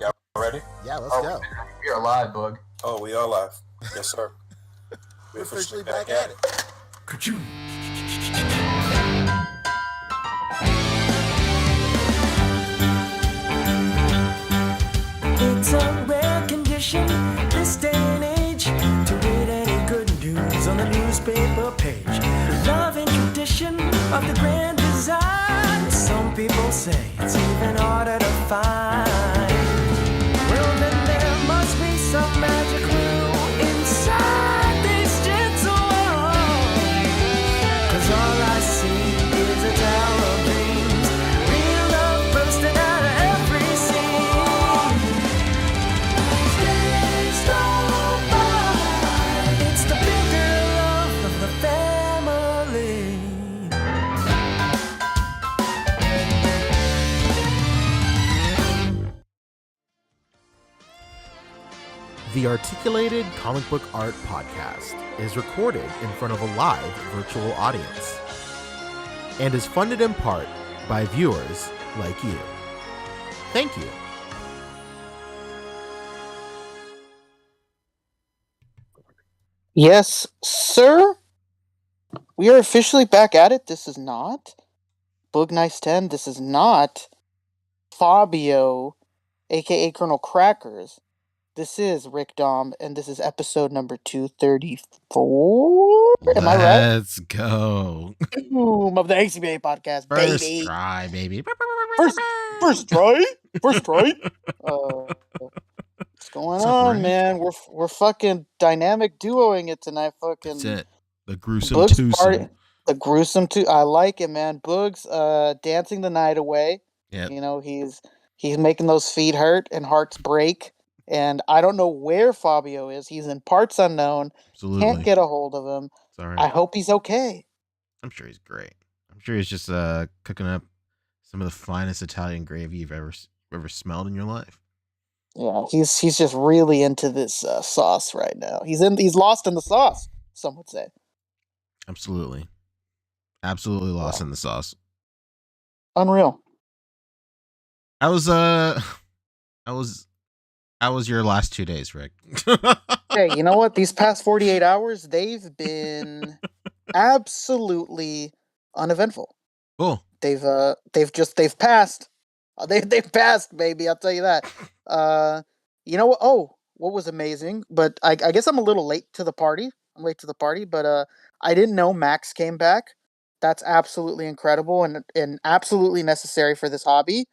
Y'all ready? Yeah, let's go. We are live, Boog. Oh, we are live. Yes, sir. We're officially back at it. It's a rare condition this day and age to read any good news on the newspaper page. Love and tradition of the grand design. Some people say it's even harder to find. Well, then there must be some magic clue inside this gentle world. 'Cause all I see is a tower of dreams. Real love bursting out of every scene. Days go by. It's the bigger love of the family. The Articulated Comic Book Art Podcast is recorded in front of a live virtual audience and is funded in part by viewers like you. Thank you. Yes, sir. We are officially back at it. This is not Boog Nice 10. This is not Fabio, aka Colonel Crackers. This is Rick Dom, and this is episode number 234. Am I right? Let's go. Boom, of the A.C.B.A. podcast, First baby. try, baby. First try. First try. What's going What's up, on, Rick? man? We're fucking dynamic duoing it tonight. Fucking That's it. The gruesome Boog's twosome. party. The gruesome two. I like it, man. Boog's dancing the night away. Yep. You know, he's making those feet hurt and hearts break. And I don't know where Fabio is. He's in parts unknown. Absolutely. Can't get a hold of him. It's all right. I hope he's okay. I'm sure he's great. I'm sure he's just cooking up some of the finest Italian gravy you've ever smelled in your life. Yeah, he's just really into this sauce right now. He's lost in the sauce, some would say. Absolutely lost in the sauce. Unreal. How was your last 2 days, Rick? Hey, you know what? These past 48 hours, they've been absolutely uneventful. Cool. They've passed. They've passed, baby. I'll tell you that. You know what? Oh, what was amazing? But I guess I'm a little late to the party. But I didn't know Max came back. That's absolutely incredible and absolutely necessary for this hobby.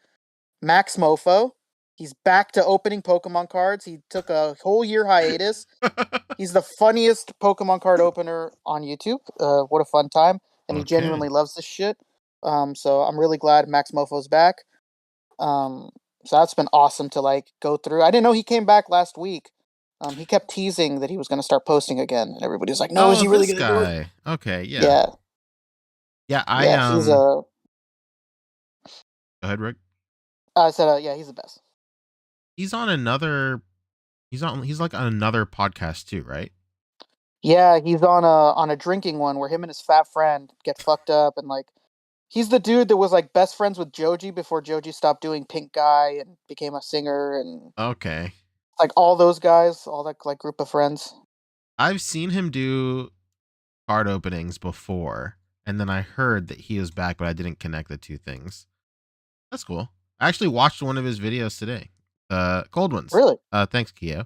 Max Mofo. He's back to opening Pokemon cards. He took a whole year hiatus. He's the funniest Pokemon card opener on YouTube. What a fun time. And he genuinely loves this shit. So I'm really glad Max Mofo's back. So that's been awesome to like go through. I didn't know he came back last week. He kept teasing that he was going to start posting again, and everybody's like, "No, is he really going to do it?" Okay, yeah. Yeah. He's Go ahead, Rick. I said, yeah, he's the best. He's on another. He's like on another podcast too, right? Yeah, he's on a drinking one where him and his fat friend get fucked up, and like he's the dude that was like best friends with Joji before Joji stopped doing Pink Guy and became a singer, and Okay. like all those guys, all that like group of friends. I've seen him do card openings before, and then I heard that he was back, but I didn't connect the two things. That's cool. I actually watched one of his videos today. Cold ones. Really? Thanks, Keo.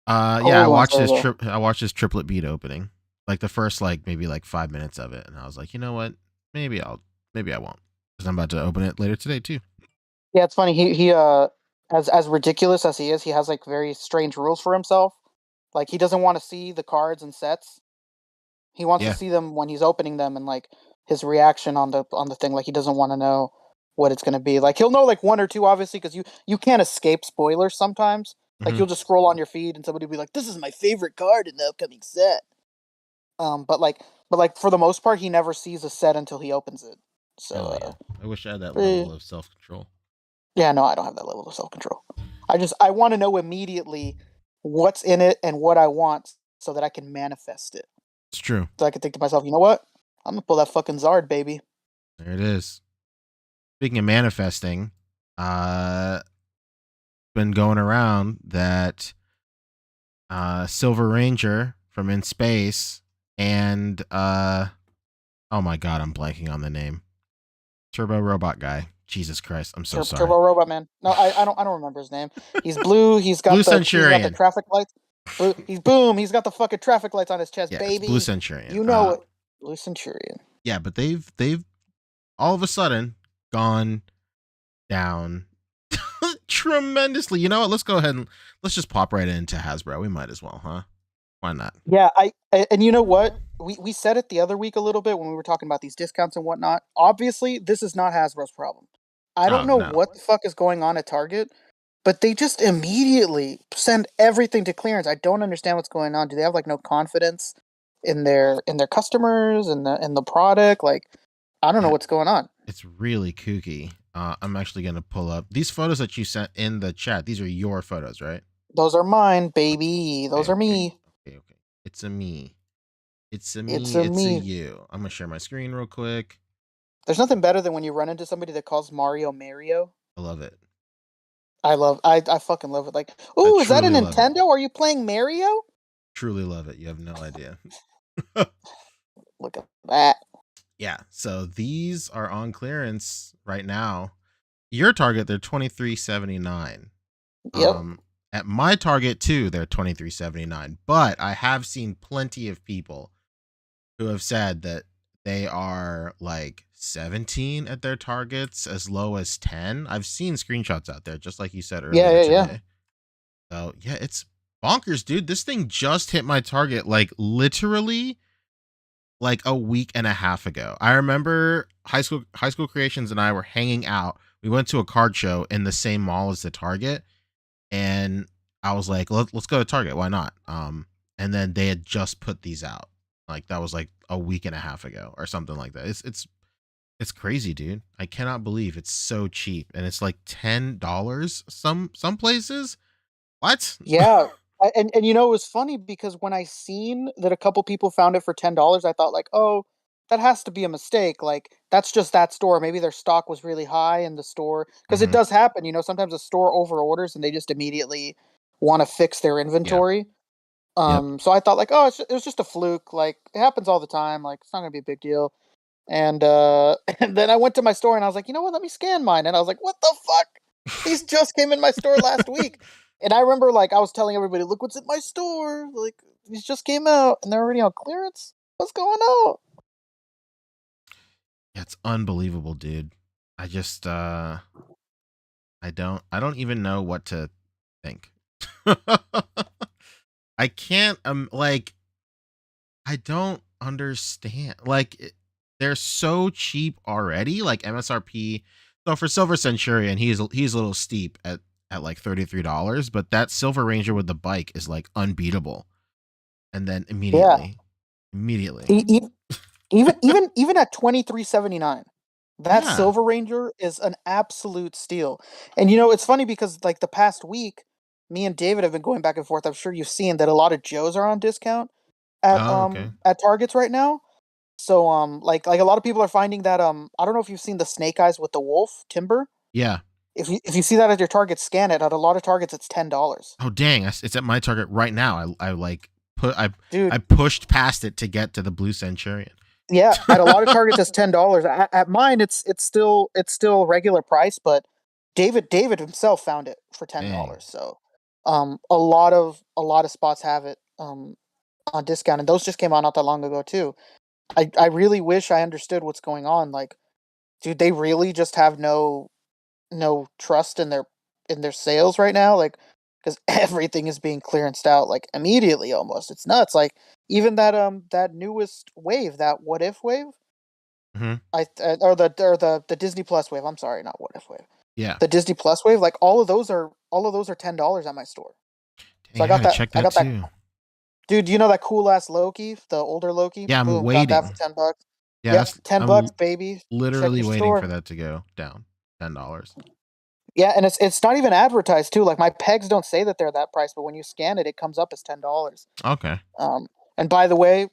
I watched his triplet beat opening, like the first maybe 5 minutes of it, and I was like, you know what? Maybe I won't, because I'm about to open it later today too. Yeah, it's funny. He as ridiculous as he is, he has like very strange rules for himself. Like he doesn't want to see the cards and sets. He wants to see them when he's opening them, and like his reaction on the thing. Like he doesn't want to know what it's going to be. Like he'll know like one or two, obviously, because you can't escape spoilers sometimes. Like you'll just scroll on your feed and somebody will be like, "This is my favorite card in the upcoming set." But for the most part, he never sees a set until he opens it. So I wish I had that level of self-control. Yeah, no, I don't have that level of self-control. I want to know immediately what's in it and what I want so that I can manifest it. It's true. So I can think to myself, you know what? I'm gonna pull that fucking Zard, baby. There it is. Speaking of manifesting, been going around that Silver Ranger from In Space and oh my god, I'm blanking on the name. Turbo Robot guy. Jesus Christ, I'm so sorry. Turbo Robot Man. No, I don't remember his name. He's blue. He's got Blue the Centurion. traffic lights. Blue. He's boom. He's got the fucking traffic lights on his chest, Yeah, baby. it's Blue Centurion. You know it. Blue Centurion. Yeah, but they've all of a sudden gone down tremendously. You know what? Let's go ahead and let's just pop right into Hasbro. We might as well, huh? Why not? Yeah, and you know what? We said it the other week a little bit when we were talking about these discounts and whatnot. Obviously, this is not Hasbro's problem. I don't know no. what the fuck is going on at Target, but they just immediately send everything to clearance. I don't understand what's going on. Do they have like no confidence in their customers and the product? Like, I don't know what's going on. It's really kooky. I'm actually gonna pull up these photos that you sent in the chat. These are your photos, right? Those are mine, baby. Those are me. Okay. It's a me. It's a me. It's a me. you. I'm gonna share my screen real quick. There's nothing better than when you run into somebody that calls Mario Mario. I love it. I fucking love it. Like, ooh, is that a truly love it. Nintendo? Are you playing Mario? Truly love it. You have no idea. Look at that. Yeah. So these are on clearance right now. Your Target, they're $23.79. Yep. At my Target too, they're $23.79. But I have seen plenty of people who have said that they are like 17 at their Targets, as low as 10. I've seen screenshots out there, just like you said earlier today. Yeah. So yeah, it's bonkers, dude. This thing just hit my Target like literally like a week and a half ago. I remember high school creations and I were hanging out. We went to a card show in the same mall as the Target, and I was like, let's go to Target. Why not? And then they had just put these out. Like that was like a week and a half ago or something like that. It's crazy, dude. I cannot believe it's so cheap, and it's like $10 some places. What? Yeah. And you know, it was funny because when I seen that a couple people found it for $10, I thought like, oh, that has to be a mistake. Like that's just that store. Maybe their stock was really high in the store, because it does happen. You know, sometimes a store over orders and they just immediately want to fix their inventory. So I thought like, oh, it was just a fluke. Like it happens all the time. Like it's not gonna be a big deal. And and then I went to my store and I was like, you know what? Let me scan mine. And I was like, what the fuck? These just came in my store last week. And I remember like I was telling everybody, look what's in my store. Like these just came out and they're already on clearance. What's going on? Yeah, it's unbelievable, dude. I just I don't even know what to think. I can't like I don't understand. Like they're so cheap already, like MSRP. So for Silver Centurion, he's a little steep at like $33, but that Silver Ranger with the bike is like unbeatable. And then immediately. Even at $23.79, that Silver Ranger is an absolute steal. And you know, it's funny because like the past week, me and David have been going back and forth. I'm sure you've seen that a lot of Joes are on discount at at Targets right now. So like a lot of people are finding that I don't know if you've seen the Snake Eyes with the wolf timber. Yeah. If you see that at your Target, scan it. At a lot of Targets, it's $10. Oh dang! It's at my Target right now. I pushed past it to get to the Blue Centurion. Yeah, at a lot of Targets, it's $10. At mine, it's still regular price, but David himself found it for $10. So, a lot of spots have it on discount, and those just came out not that long ago too. I really wish I understood what's going on. Like, dude, they really just have no trust in their sales right now, like because everything is being clearanced out like immediately almost. It's nuts. Like even that newest wave, that What If wave, or the Disney Plus wave. I'm sorry, not What If wave. Yeah, the Disney Plus wave. Like all of those are $10 at my store. Dang, so I got that. Check that I got too. Dude, do you know that cool ass Loki, the older Loki? Yeah, I'm waiting. Got that for $10. Yeah, yep, $10, baby. Literally waiting for that to go down. $10. Yeah, and it's not even advertised too. Like my pegs don't say that they're that price, but when you scan it, it comes up as $10. Okay. And by the way,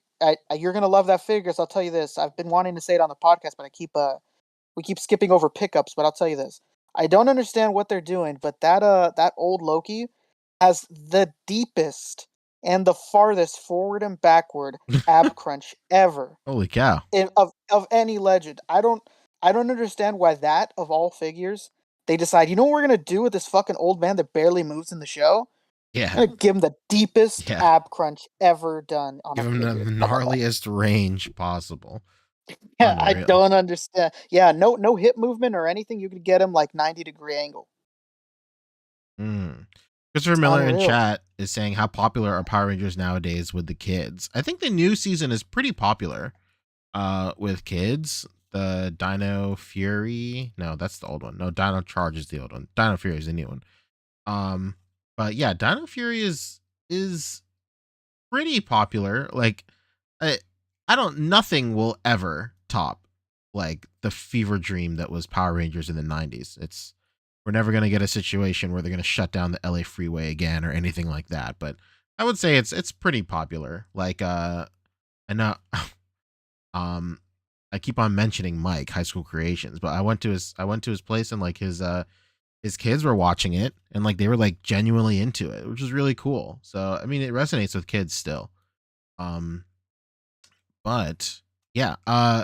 you're gonna love that figure. So I'll tell you this: I've been wanting to say it on the podcast, but we keep skipping over pickups. But I'll tell you this: I don't understand what they're doing, but that old Loki has the deepest and the farthest forward and backward ab crunch ever Holy cow. of any legend. I don't understand why that of all figures they decide, you know what we're gonna do with this fucking old man that barely moves in the show? Yeah. I'm gonna give him the deepest Yeah. ab crunch ever done on Give a him the figure. gnarliest range possible. Yeah, I Unreal. don't understand. Yeah, no hip movement or anything. You could get him like 90-degree angle. Christopher It's Miller in unreal. chat is saying, how popular are Power Rangers nowadays with the kids? I think the new season is pretty popular with kids. The Dino Fury. No, that's the old one. No, Dino Charge is the old one. Dino Fury is the new one. But yeah, Dino Fury is pretty popular. Like I nothing will ever top like the fever dream that was Power Rangers in the 90s. We're never going to get a situation where they're going to shut down the LA freeway again or anything like that, but I would say it's pretty popular. Like I know I keep on mentioning Mike High School Creations, but I went to his place and like his kids were watching it and like they were like genuinely into it, which was really cool. So I mean it resonates with kids still. Um but yeah,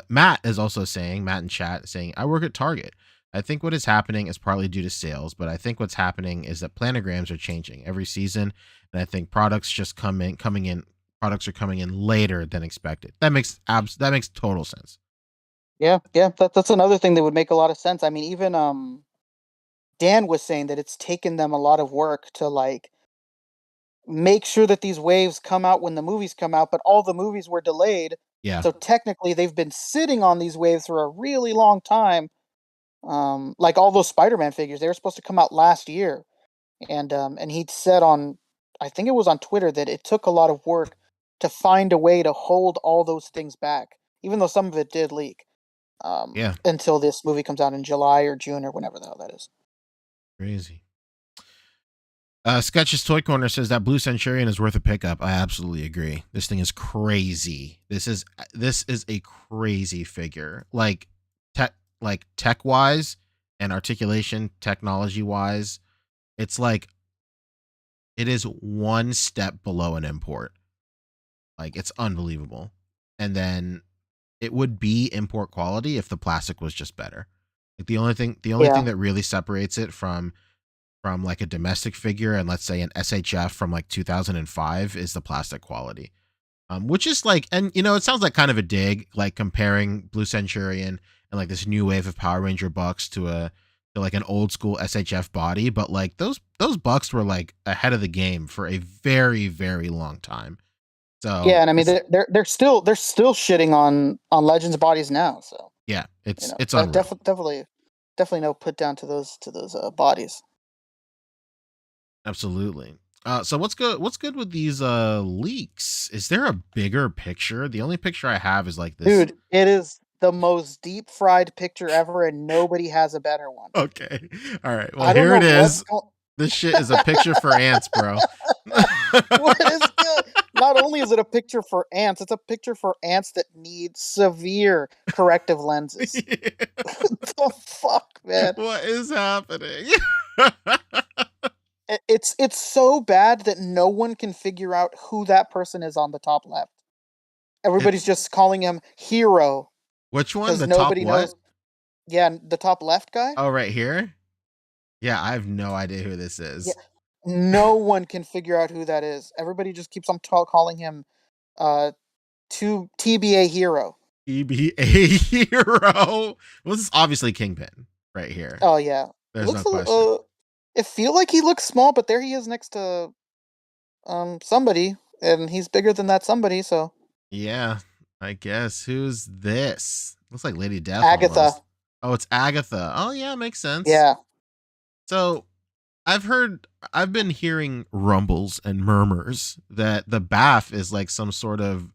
Matt is also saying, Matt in chat saying, I work at Target. I think what is happening is partly due to sales, but I think what's happening is that planograms are changing every season, and I think products are coming in later than expected. That makes total sense. Yeah, that's another thing that would make a lot of sense. I mean, even Dan was saying that it's taken them a lot of work to like make sure that these waves come out when the movies come out, but all the movies were delayed. Yeah. So technically they've been sitting on these waves for a really long time. Like all those Spider-Man figures, they were supposed to come out last year. And he'd said on, I think it was on Twitter, that it took a lot of work to find a way to hold all those things back, even though some of it did leak. Yeah. Until this movie comes out in July or June or whenever the hell that is. Crazy. Sketch's Toy Corner says that Blue Centurion is worth a pickup. I absolutely agree. This thing is crazy. This is a crazy figure. Like tech wise and articulation technology wise, it's like it is one step below an import. Like it's unbelievable. And then it would be import quality if the plastic was just better. Like the only thing that really separates it from like a domestic figure and let's say an SHF from like 2005 is the plastic quality. Which is like, and you know, it sounds like kind of a dig, like comparing Blue Centurion and like this new wave of Power Ranger bucks to like an old school SHF body, but like those bucks were like ahead of the game for a very, very long time. So yeah, and I mean they're still shitting on Legends bodies now. So yeah, it's unreal. unreal. Definitely no put down to those bodies. Absolutely. So what's good with these leaks? Is there a bigger picture? The only picture I have is like this. Dude, it is the most deep fried picture ever, and nobody has a better one. Okay. All right. Well, here it is. This shit is a picture for ants, bro. What is good? Not only is it a picture for ants, it's a picture for ants that need severe corrective lenses. Yeah. What the fuck, man? What is happening? It's so bad that no one can figure out who that person is on the top left. Everybody's just calling him Hero. Which one? The nobody top what? knows. Yeah, the top left guy. Oh, right here? Yeah, I have no idea who this is. Yeah. No one can figure out who that is. Everybody just keeps on calling him TBA Hero. TBA Hero. Well, this is obviously Kingpin right here. Oh yeah. There's no question. It feels like he looks small, but there he is next to somebody, and he's bigger than that somebody, so. Yeah, I guess. Who's this? Looks like Lady Death. Agatha. Almost. Oh, it's Agatha. Oh yeah, makes sense. Yeah. So I've been hearing rumbles and murmurs that the BAF is like some sort of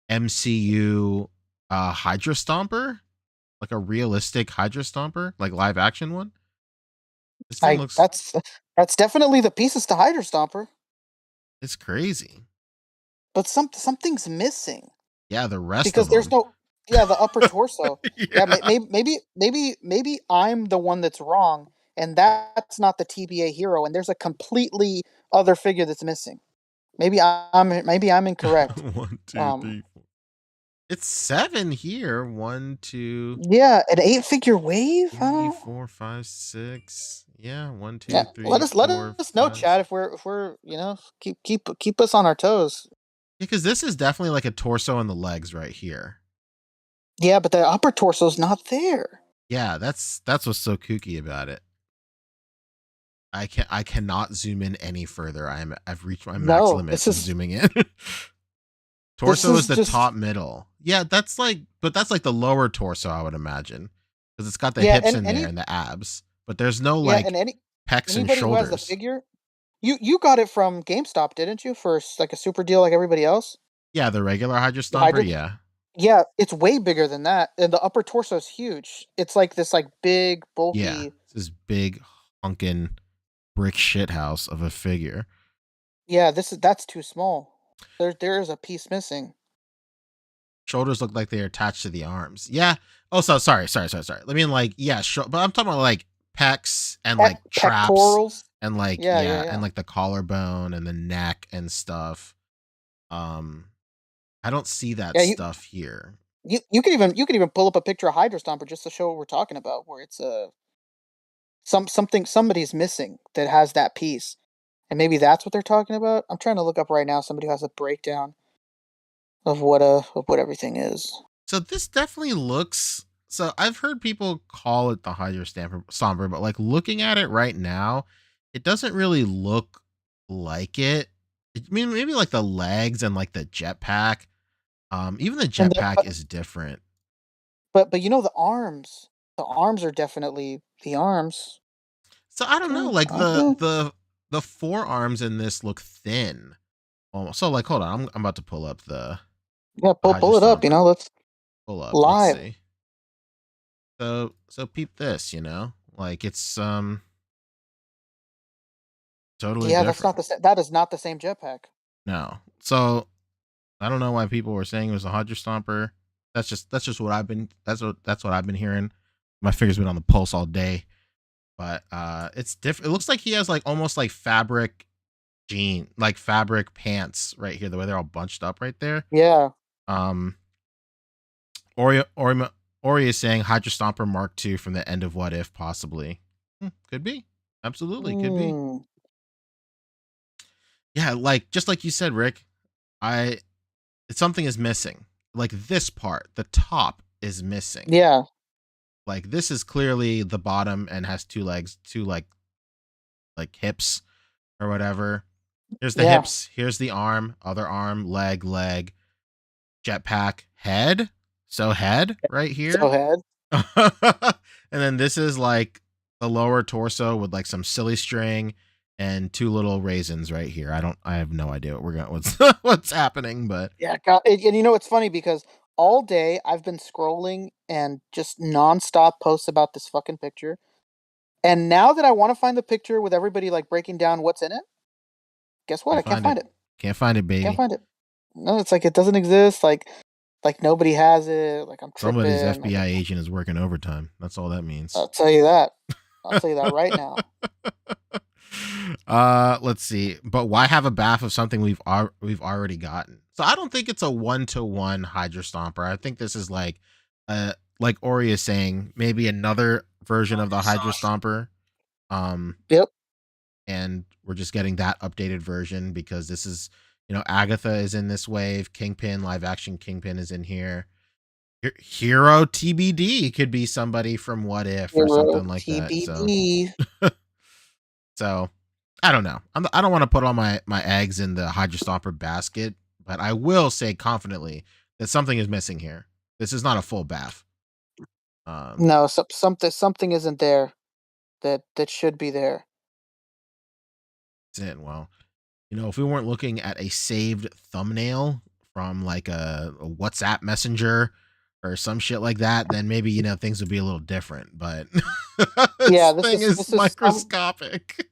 MCU Hydra Stomper, like a realistic Hydra Stomper, like live action one. This thing looks. That's definitely the pieces to Hydra Stomper. It's crazy. But something's missing. Yeah, the rest because of them. There's no. Yeah, the upper torso. Yeah, maybe I'm the one that's wrong, and that's not the TBA hero, and there's a completely other figure that's missing. Maybe I'm incorrect. 1, 2, Um, 3, 4. It's 7 here. 1, 2, yeah, an 8-figure wave. 3, 4, 5, 6. Yeah, 1, Yeah, 2, let 3, us let 4, us know, 5. Chad, if we're keep us on our toes. Because this is definitely like a torso and the legs right here. Yeah, but the upper torso's not there. Yeah, that's what's so kooky about it. I cannot zoom in any further. I've reached my max No, limit this of is zooming in. this Torso is is the just top middle. Yeah, that's like the lower torso, I would imagine, because it's got the yeah, hips in there and the abs, but there's no yeah, like and pecs and anybody who has the shoulders. figure, you got it from GameStop, didn't you? For like a super deal, like everybody else. Yeah, the regular Hydra The Stomper. Hydra. Yeah, Yeah, it's way bigger than that, and the upper torso is huge. It's like this, like big, yeah. bulky. This is big hunkin' brick shit house of a figure. Yeah, that's too small. There is a piece missing. Shoulders look like they're attached to the arms. Yeah. Oh, so sorry. I mean, like, yeah, but I'm talking about like pecs and like traps Pectorals. and like Yeah, yeah, yeah, and yeah. like the collarbone and the neck and stuff. Um, I don't see that Yeah, stuff here. you could even pull up a picture of Hydra Stomper just to show what we're talking about, where it's somebody's missing that has that piece, and maybe that's what they're talking about. I'm trying to look up right now. Somebody who has a breakdown of what everything is. So this definitely looks. So I've heard people call it the Hydra Stomper, but like looking at it right now, it doesn't really look like it. I mean, maybe like the legs and like the jetpack. Even the And jetpack is different. but you know the arms are definitely the arms. So I don't know, Okay, like okay. the forearms in this look thin. Almost. So like, hold on, I'm about to pull up the Yeah, Hydra pull it up. Stomper. Let's Pull up. Let's live. see. So peep this. Like it's totally Yeah, that's not different. the that is not the same jetpack. No. So I don't know why people were saying it was a Hydra Stomper. That's just what that's what I've been hearing. My figure's been on the pulse all day. But it's different. It looks like he has like almost like fabric like fabric pants right here, the way they're all bunched up right there. Yeah. Um Ori is saying Hydra Stomper Mark II from the end of What If, possibly. Could be. Absolutely could be. Mm, Yeah, like just like you said, Rick, I something is missing. Like this part, the top is missing. yeah. Like this is clearly the bottom and has two legs, two like hips or whatever. Here's the Yeah. hips, here's the arm, other arm, leg, jetpack, head. So head right So here. head. And then this is like the lower torso with like some silly string and two little raisins right here. I have no idea what we're going what's happening, but Yeah, God, and you know it's funny because all day I've been scrolling and just nonstop posts about this fucking picture. And now that I want to find the picture with everybody like breaking down what's in it, guess what? can't I can't find it. find it. Can't find it, Can't baby. find it. No, it's like it doesn't exist. Like nobody has it. Like I'm Somebody's tripping. Like FBI agent is working overtime. That's all that means. I'll tell you that. I'll tell you that right now. Let's see. But why have a bath of something we've already gotten? So I don't think it's a 1-to-1 Hydra Stomper. I think this is like Ori is saying, maybe another version of the Hydra Stomper. Yep. And we're just getting that updated version because this is, Agatha is in this wave. Kingpin, live action Kingpin is in here. Hero TBD could be somebody from What If or Hero something like that. TBD. So I don't know. I don't want to put all my eggs in the Hydra Stomper basket, but I will say confidently that something is missing here. This is not a full bath. No, something isn't there that should be there. Well, if we weren't looking at a saved thumbnail from like a WhatsApp messenger or some shit like that, then maybe things would be a little different. But Yeah, this thing is microscopic.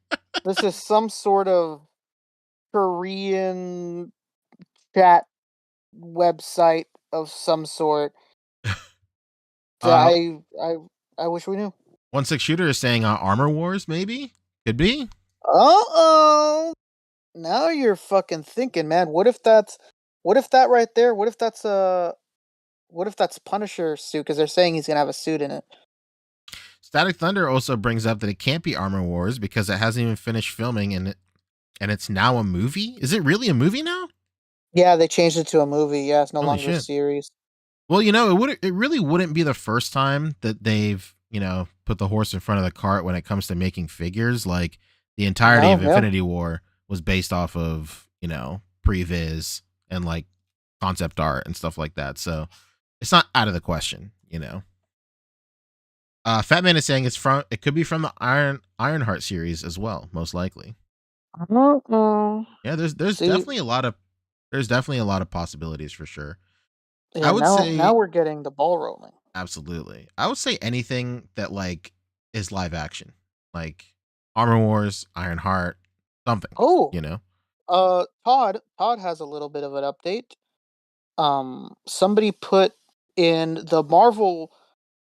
this is some sort of Korean chat website of some sort. Uh, I wish we knew. 16 Shooter is saying Armor Wars, maybe? Could be. Uh-oh. Now you're fucking thinking, man. What if that right there, what if that's Punisher suit? Because they're saying he's gonna have a suit in it. Static Thunder also brings up that it can't be Armor Wars because it hasn't even finished filming and it's now a movie? Is it really a movie now? Yeah, they changed it to a movie. Yeah, it's no Holy longer a shit. series. Well, it really wouldn't be the first time that they've, put the horse in front of the cart when it comes to making figures. Like the entirety of Infinity War was based off of, previs and like concept art and stuff like that. So it's not out of the question, Fat Man is saying it could be from the Ironheart series as well, most likely. Yeah, there's definitely a lot of possibilities for sure. Yeah, I would say now we're getting the ball rolling. Absolutely. I would say anything that like is live action, like Armor Wars, Ironheart, something. Oh, Todd has a little bit of an update. Somebody put in the Marvel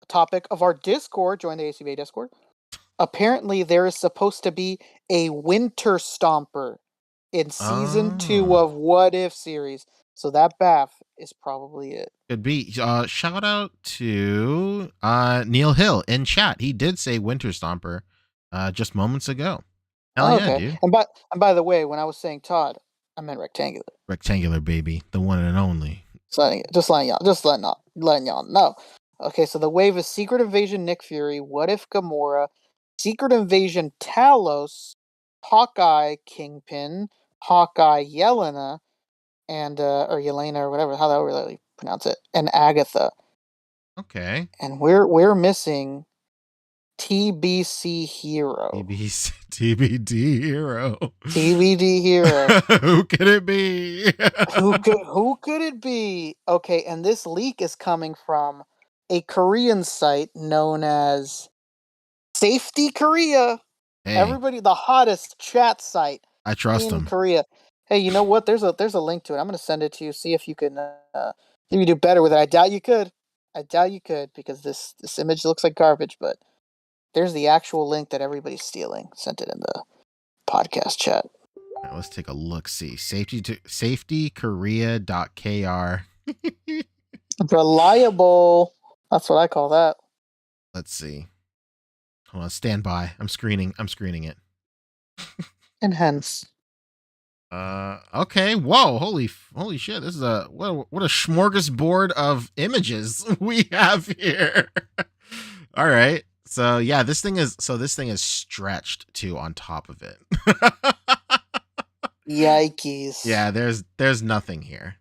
topic of our Discord, join the A.C.B.A. Discord. Apparently, there is supposed to be a Winter Stomper in season 2 of What If series. So that Baff is probably it. Could be. Shout out to Neil Hill in chat. He did say Winter Stomper just moments ago. Hell yeah, dude. And by the way, when I was saying Todd, I meant rectangular. Rectangular, baby. The one and only. Just letting y'all know. Okay, so the wave is Secret Invasion Nick Fury, What If Gamora, Secret Invasion Talos, Hawkeye Kingpin, Hawkeye Yelena, and or Yelena or whatever, how that really pronounce it, and Agatha. Okay. And we're missing TBC Hero. TBD Hero. TBD Hero. Who could it be? Who could it be? Okay, and this leak is coming from a Korean site known as Safety Korea. Hey, everybody, the hottest chat site. I trust in them. Korea. Hey, you know what? There's a link to it. I'm gonna send it to you. See if you can do better with it. I doubt you could. Because this image looks like garbage. But there's the actual link that everybody's stealing. Sent it in the podcast chat. Right, let's take a look. See safetykorea.kr. Reliable. That's what I call that. Let's see. Hold on, stand by. I'm screening it. Enhance. Okay. Whoa, holy shit. This is what a smorgasbord of images we have here. All right. So yeah, this thing is stretched too on top of it. Yikes. Yeah, there's nothing here.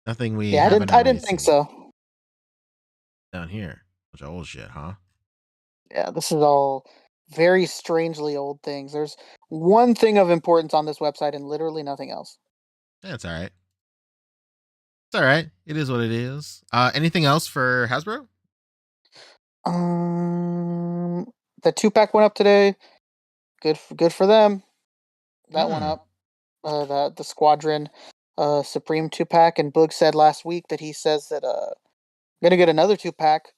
Nothing we I didn't think so. Down here. Bunch of old shit, huh? Yeah, this is all very strangely old things. There's one thing of importance on this website and literally nothing else. That's all right. It's all right. It is what it is. Anything else for Hasbro? The 2-pack went up today. Good for them. That went up. The Squadron Supreme 2-pack, and Boog said last week that he says that gonna get another 2-pack,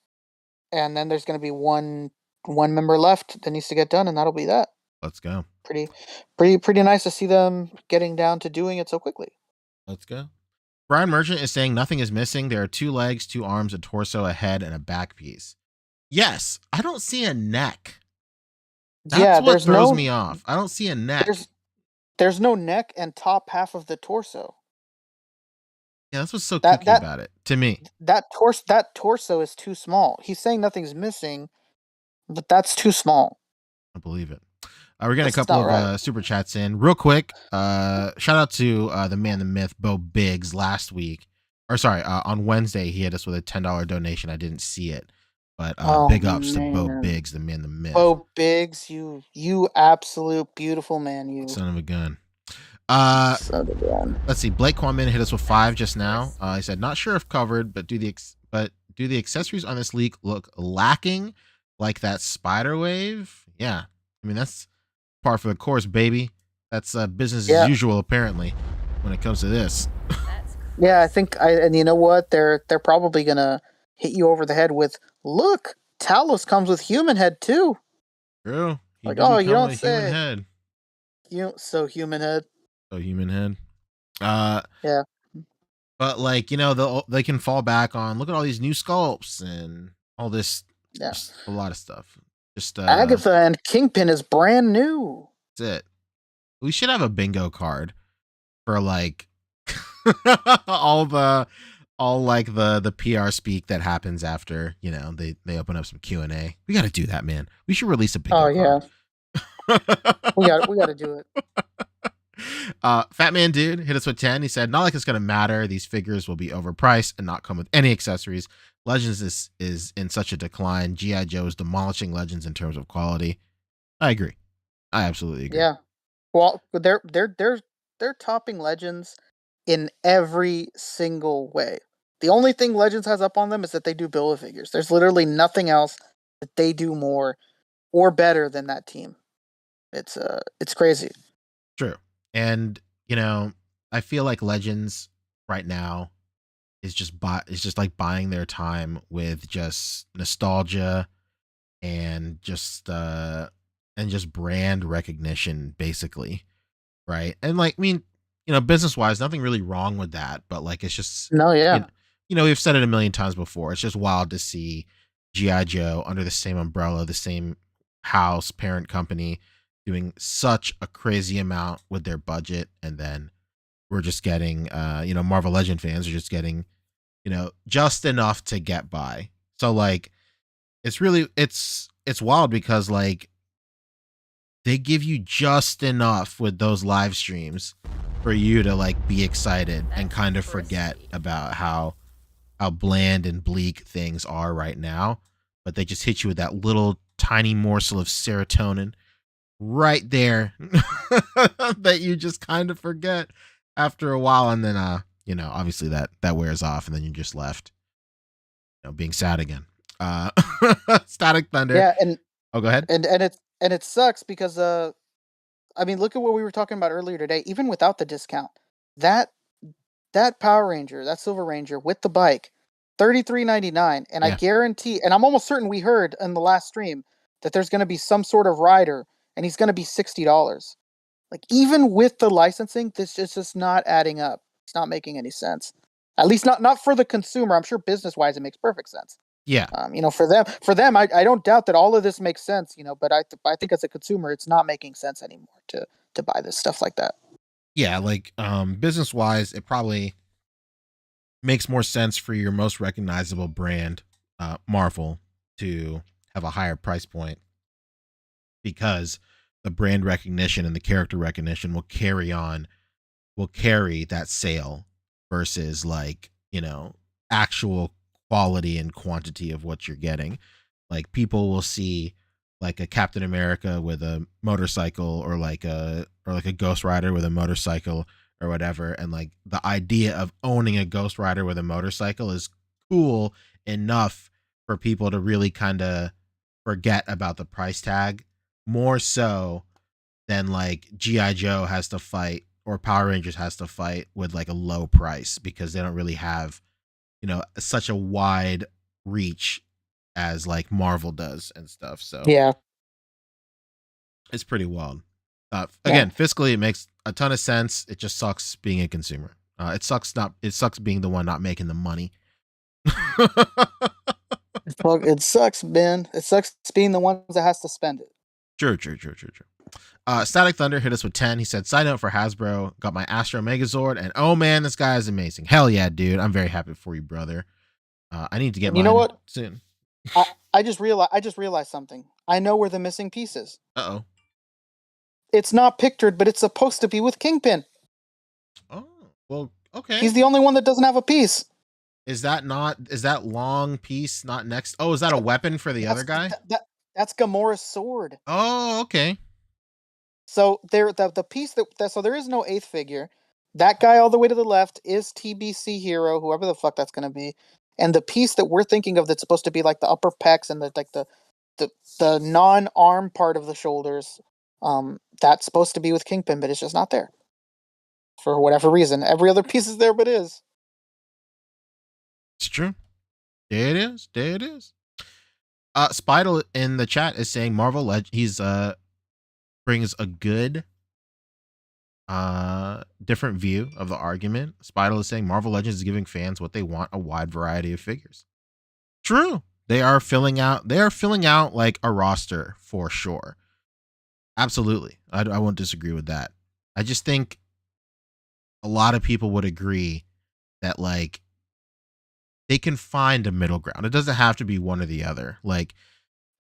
and then there's gonna be one member left that needs to get done, and that'll be that. Let's go. Pretty nice to see them getting down to doing it so quickly. Let's go. Brian Merchant is saying nothing is missing. There are 2 legs, 2 arms, a torso, a head, and a back piece. Yes, I don't see a neck. That's what throws me off. I don't see a neck. There's no neck and top half of the torso. Yeah, that's what's so kooky about it to me. That torso is too small. He's saying nothing's missing, but that's too small. I believe it. We're getting a couple of super chats in real quick. Shout out to the man, the myth, Bo Biggs last week. Or sorry, on Wednesday, he hit us with a $10 donation. I didn't see it. But big ups to Bo Biggs, the man, the myth. Bo Biggs, you absolute beautiful man, you son of a gun. Son of a gun. Let's see. Blake Kwame hit us with 5 just now. He said, "Not sure if covered, but do the accessories on this leak look lacking, like that spider wave?" Yeah, I mean that's par for the course, baby. That's business as usual, apparently, when it comes to this. Yeah, I think and you know what? They're probably gonna hit you over the head with, look, Talos comes with human head too. True. He Like, do oh, you become don't a human say. head. So human head. A human head. Uh, Yeah. but like they can fall back on look at all these new sculpts and all this, Yeah. just a lot of stuff. Just Agatha and Kingpin is brand new. that's it. We should have a bingo card for like all the the PR speak that happens after they open up some Q&A. We got to do that, man. We should release a bingo Oh yeah, card. we got to do it. Fat Man Dude hit us with 10. He said, not like it's gonna matter. These figures will be overpriced and not come with any accessories. Legends is in such a decline. G.I. Joe is demolishing Legends in terms of quality. I agree. I absolutely agree. Yeah. Well, they're topping Legends in every single way. The only thing Legends has up on them is that they do Build-A-Figures. There's literally nothing else that they do more or better than that team. It's crazy. True. And I feel like Legends right now is just like buying their time with just nostalgia and just brand recognition, basically, right? And like, I mean, business wise, nothing really wrong with that, but like, it's just No, yeah. we've said it a million times before. It's just wild to see GI Joe under the same umbrella, the same house parent company, doing such a crazy amount with their budget, and then we're just getting Marvel Legend fans are just getting just enough to get by. So like, it's really it's wild because like they give you just enough with those live streams for you to like be excited and kind of forget about how bland and bleak things are right now, but they just hit you with that little tiny morsel of serotonin right there that you just kind of forget after a while, and then obviously that wears off, and then you're just left being sad again. Static Thunder. Yeah, and oh, go ahead. and it sucks because I mean, look at what we were talking about earlier today. Even without the discount, that Power Ranger, that Silver Ranger with the bike, $33.99, and I Yeah. guarantee, and I'm almost certain we heard in the last stream that there's going to be some sort of rider, and he's going to be $60. Like, even with the licensing, this is just not adding up. It's not making any sense. At least not for the consumer. I'm sure business wise it makes perfect sense. Yeah. For them, I don't doubt that all of this makes sense. But I think as a consumer, it's not making sense anymore to buy this stuff like that. Yeah, like business wise, it probably makes more sense for your most recognizable brand, Marvel, to have a higher price point because the brand recognition and the character recognition will carry that sale versus like, actual quality and quantity of what you're getting. Like, people will see like a Captain America with a motorcycle, or like a Ghost Rider with a motorcycle or whatever, and like the idea of owning a Ghost Rider with a motorcycle is cool enough for people to really kind of forget about the price tag, more so than like GI Joe has to fight or Power Rangers has to fight with like a low price, because they don't really have such a wide reach as like Marvel does and stuff. So Yeah. it's pretty wild. Again, fiscally, it makes a ton of sense. It just sucks being a consumer. It sucks being the one not making the money. It sucks, Ben. It sucks being the ones that has to spend it. True. Static Thunder hit us with 10. He said, side note for Hasbro, got my Astro Megazord, and oh man, this guy is amazing. Hell yeah, dude. I'm very happy for you, brother. I need to get mine. You know what? Soon. I just realized something. I know where the missing piece is. Uh-oh. It's not pictured, but it's supposed to be with Kingpin. Oh, well, okay. He's the only one that doesn't have a piece. Is that long piece not next? Oh, is that a weapon for the other guy? That's Gamora's sword. Oh, okay. So the piece so there is no 8th figure. That guy all the way to the left is TBC Hero, whoever the fuck that's going to be. And the piece that we're thinking of that's supposed to be like the upper pecs and the non-arm part of the shoulders, that's supposed to be with Kingpin, but it's just not there. For whatever reason. Every other piece is there but is. It's true. There it is. There it is. Spider in the chat is saying Marvel he's brings a good different view of the argument. Spider is saying Marvel Legends is giving fans what they want, a wide variety of figures. True. They are filling out like a roster for sure. Absolutely. I won't disagree with that. I just think a lot of people would agree that like they can find a middle ground. It doesn't have to be one or the other. Like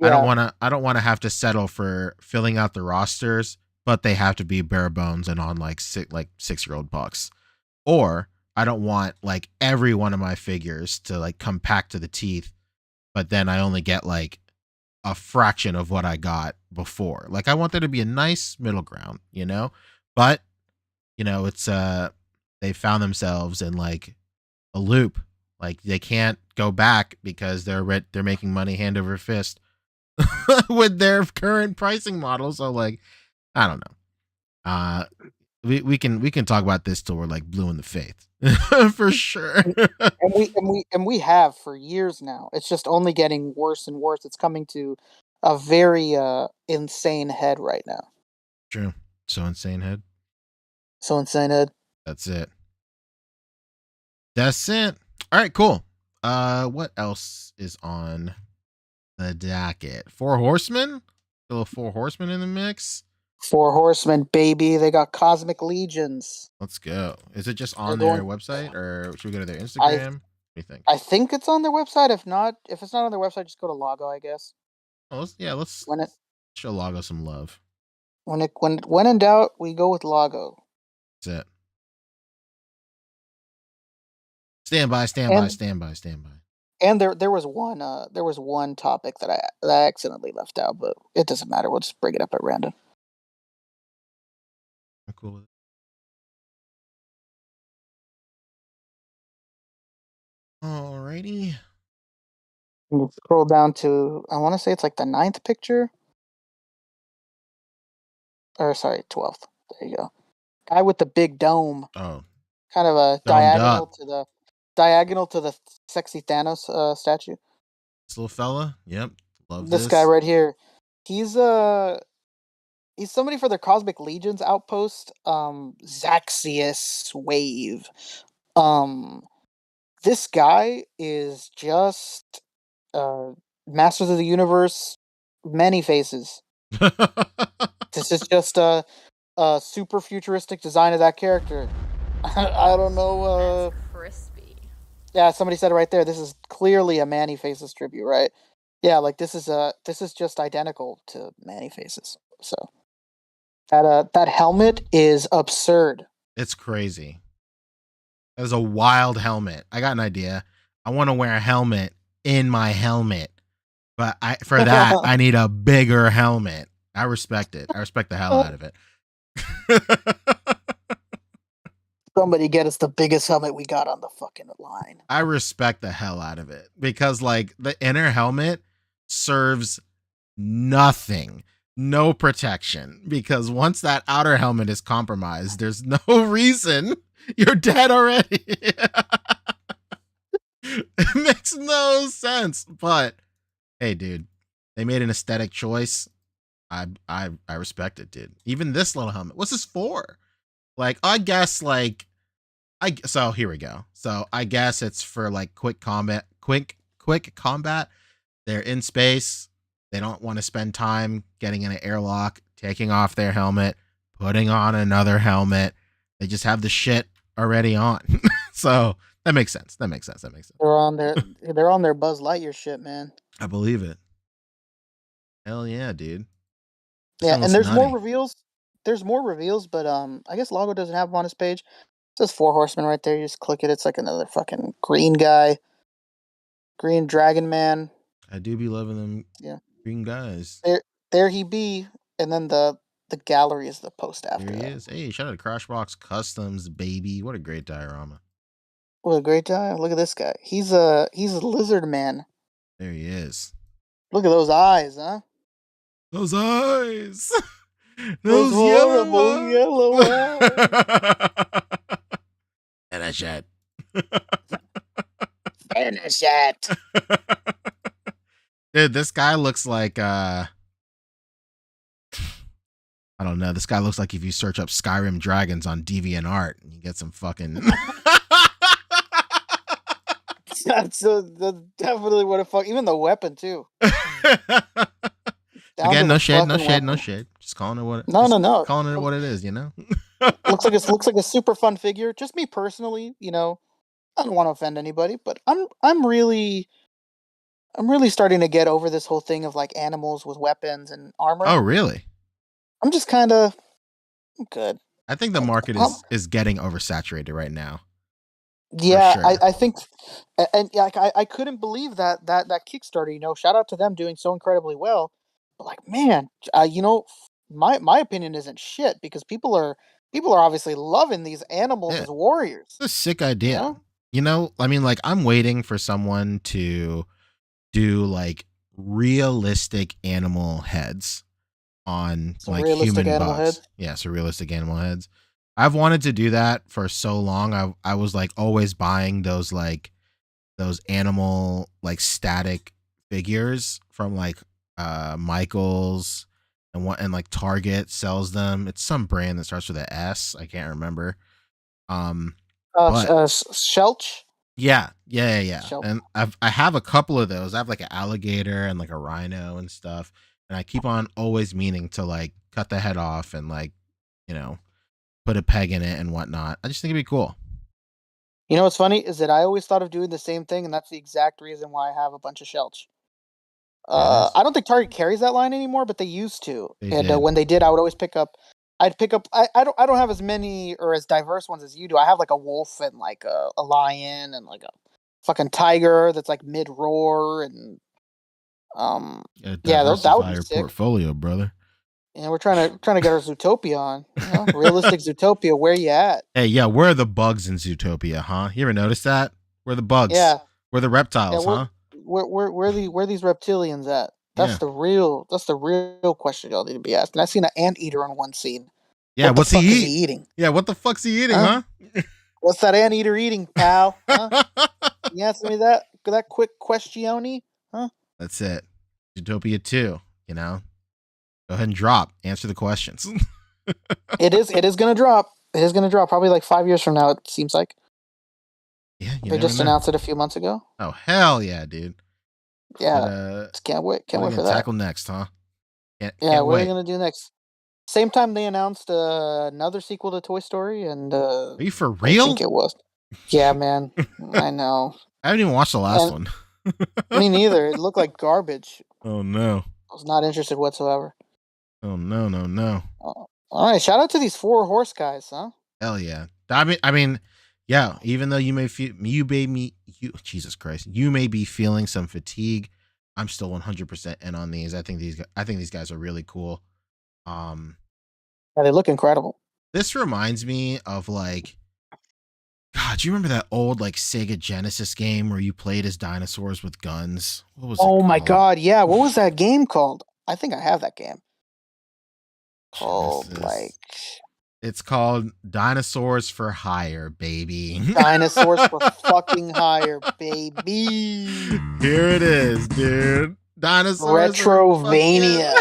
I don't want to have to settle for filling out the rosters, but they have to be bare bones and on like 6-year-old bucks. Or I don't want like every one of my figures to like come packed to the teeth, but then I only get like a fraction of what I got before. Like I want there to be a nice middle ground, you know? But you know, it's they found themselves in like a loop. Like they can't go back because they're making money hand over fist with their current pricing model. So like, I don't know. We can talk about this till we're like blue in the face for sure. and we have for years now. It's just only getting worse and worse. It's coming to a very insane head right now. True. So insane head. So insane head. That's it. That's it. All right, cool. What else is on the docket? 4 Horsemen? Still 4 Horsemen in the mix? 4 Horsemen, baby. They got Cosmic Legions. Let's go. Is it just on their website, or should we go to their Instagram? What do you think? I think it's on their website. If it's not on their website, just go to Logo, I guess. Oh, let's show Logo some love. When in doubt, we go with Logo. That's it. Stand by. And there was one topic that I accidentally left out, but it doesn't matter. We'll just bring it up at random. I'm cool with it. Alrighty. You scroll down to, I want to say it's like the 9th picture. Or sorry, 12th. There you go. Guy with the big dome. Oh. Kind of a diagonal to the sexy Thanos statue. This little fella? Yep. Love this guy right here. He's somebody for their Cosmic Legions outpost, Zaxius Wave. This guy is just Masters of the Universe, many faces. This is just a super futuristic design of that character. I don't know. That's crispy. Yeah, somebody said it right there. This is clearly a Manny Faces tribute, right? Yeah, like this is just identical to Manny Faces. So that helmet is absurd. It's crazy. That is a wild helmet. I got an idea. I want to wear a helmet in my helmet, but for that I need a bigger helmet. I respect it. I respect the hell out of it. Somebody get us the biggest helmet we got on the fucking line. I respect the hell out of it because like the inner helmet serves nothing, no protection, because once that outer helmet is compromised, there's no reason. You're dead already. It makes no sense. But hey, dude, they made an aesthetic choice. I respect it, dude. Even this little helmet. What's this for? Like, I guess like so here we go. So I guess it's for like quick combat. They're in space. They don't want to spend time getting in an airlock, taking off their helmet, putting on another helmet. They just have the shit already on. So that makes sense. They're on their Buzz Lightyear shit, man. I believe it. Hell yeah, dude. Yeah, and there's more reveals. There's more reveals, but I guess Logo doesn't have them on his page. It says 4 Horsemen right there. You just click it. It's like another fucking green guy. Green Dragon Man. I do be loving them green guys. There he be. And then the gallery is the post after There he is. Hey, shout out to Crashbox Customs, baby. What a great diorama. What a great diorama. Look at this guy. He's a Lizard Man. There he is. Look at those eyes, huh? Those eyes. Those yellow eyes. And that shit. Finish it. Dude, this guy looks like I don't know. This guy looks like if you search up Skyrim dragons on DeviantArt and you get some fucking That's definitely what a fuck. Even the weapon too. Down to Again, the no shade, no fucking shade, weapon. no shade. Just calling it what No. calling it what it is, you know? looks like a super fun figure. Just me personally, you know, I don't want to offend anybody, but I'm really starting to get over this whole thing of like animals with weapons and armor. Oh, really? I'm just kind of good. I think the Like, market is getting oversaturated right now. yeah, sure. I think, and yeah, like, I couldn't believe that Kickstarter. You know, shout out to them doing so incredibly well. But like, man, you know, my opinion isn't shit because people are obviously loving these animals Yeah. as warriors. It's a sick idea. You know? I mean, like, I'm waiting for someone to do like realistic animal heads on Some like realistic human animal bugs. heads. Yeah, so realistic animal heads. I've wanted to do that for so long. I was like always buying those animal like static figures from like Michaels and like Target sells them. It's some brand that starts with an S. I can't remember. But Shelch. yeah. Shelch. And I have a couple of those. I have like an alligator and like a rhino and stuff. And I keep on always meaning to like cut the head off and like, put a peg in it and whatnot. I just think it'd be cool. You know what's funny is that I always thought of doing the same thing, and that's the exact reason why I have a bunch of Shelch. I don't think Target carries that line anymore, but they used to. They And did. when they did, I would always pick up. I'd pick up. I don't have as many or as diverse ones as you do. I have like a wolf and like a lion and like a fucking tiger that's like mid roar and yeah, that would be your sick. portfolio, brother. And we're trying to get our Zootopia on. You know? Realistic Zootopia. Where you at? Hey, yeah, where are the bugs in Zootopia, huh? You ever notice that? Where are the bugs? Yeah. Where are the reptiles, huh? Where these reptilians at? That's Yeah. the real question y'all need to be asking. I seen an anteater on one scene. Yeah, what what's the fuck he is eat? he eating? Yeah, what the fuck's he eating, huh? What's that anteater eating, pal? Huh? You answer me that quick questione? Huh? That's it. Zootopia 2, Go ahead and drop. Answer the questions. It is gonna drop. It is gonna drop probably like 5 years from now, it seems like. Yeah, They just announced it a few months ago. Oh, hell yeah, dude. Yeah. Can't wait for that. Tackle next, huh? What can't are they wait. gonna do next? Same time they announced another sequel to Toy Story, and Are you for real? I think it was. Yeah, man. I know. I haven't even watched the last one. Me neither. It looked like garbage. Oh no. I was not interested whatsoever. Oh no. All right, shout out to these 4 horse guys, huh? Hell yeah. I mean, yeah. Even though you may Jesus Christ, you may be feeling some fatigue. I'm still 100% in on these. I think these guys are really cool. Yeah, they look incredible. This reminds me of like, God, do you remember that old like Sega Genesis game where you played as dinosaurs with guns? What was it? Oh my god, yeah. What was that game called? I think I have that game. It's called Dinosaurs for Hire, baby. Dinosaurs for fucking hire, baby. Here it is, dude. Dinosaurs Retrovania.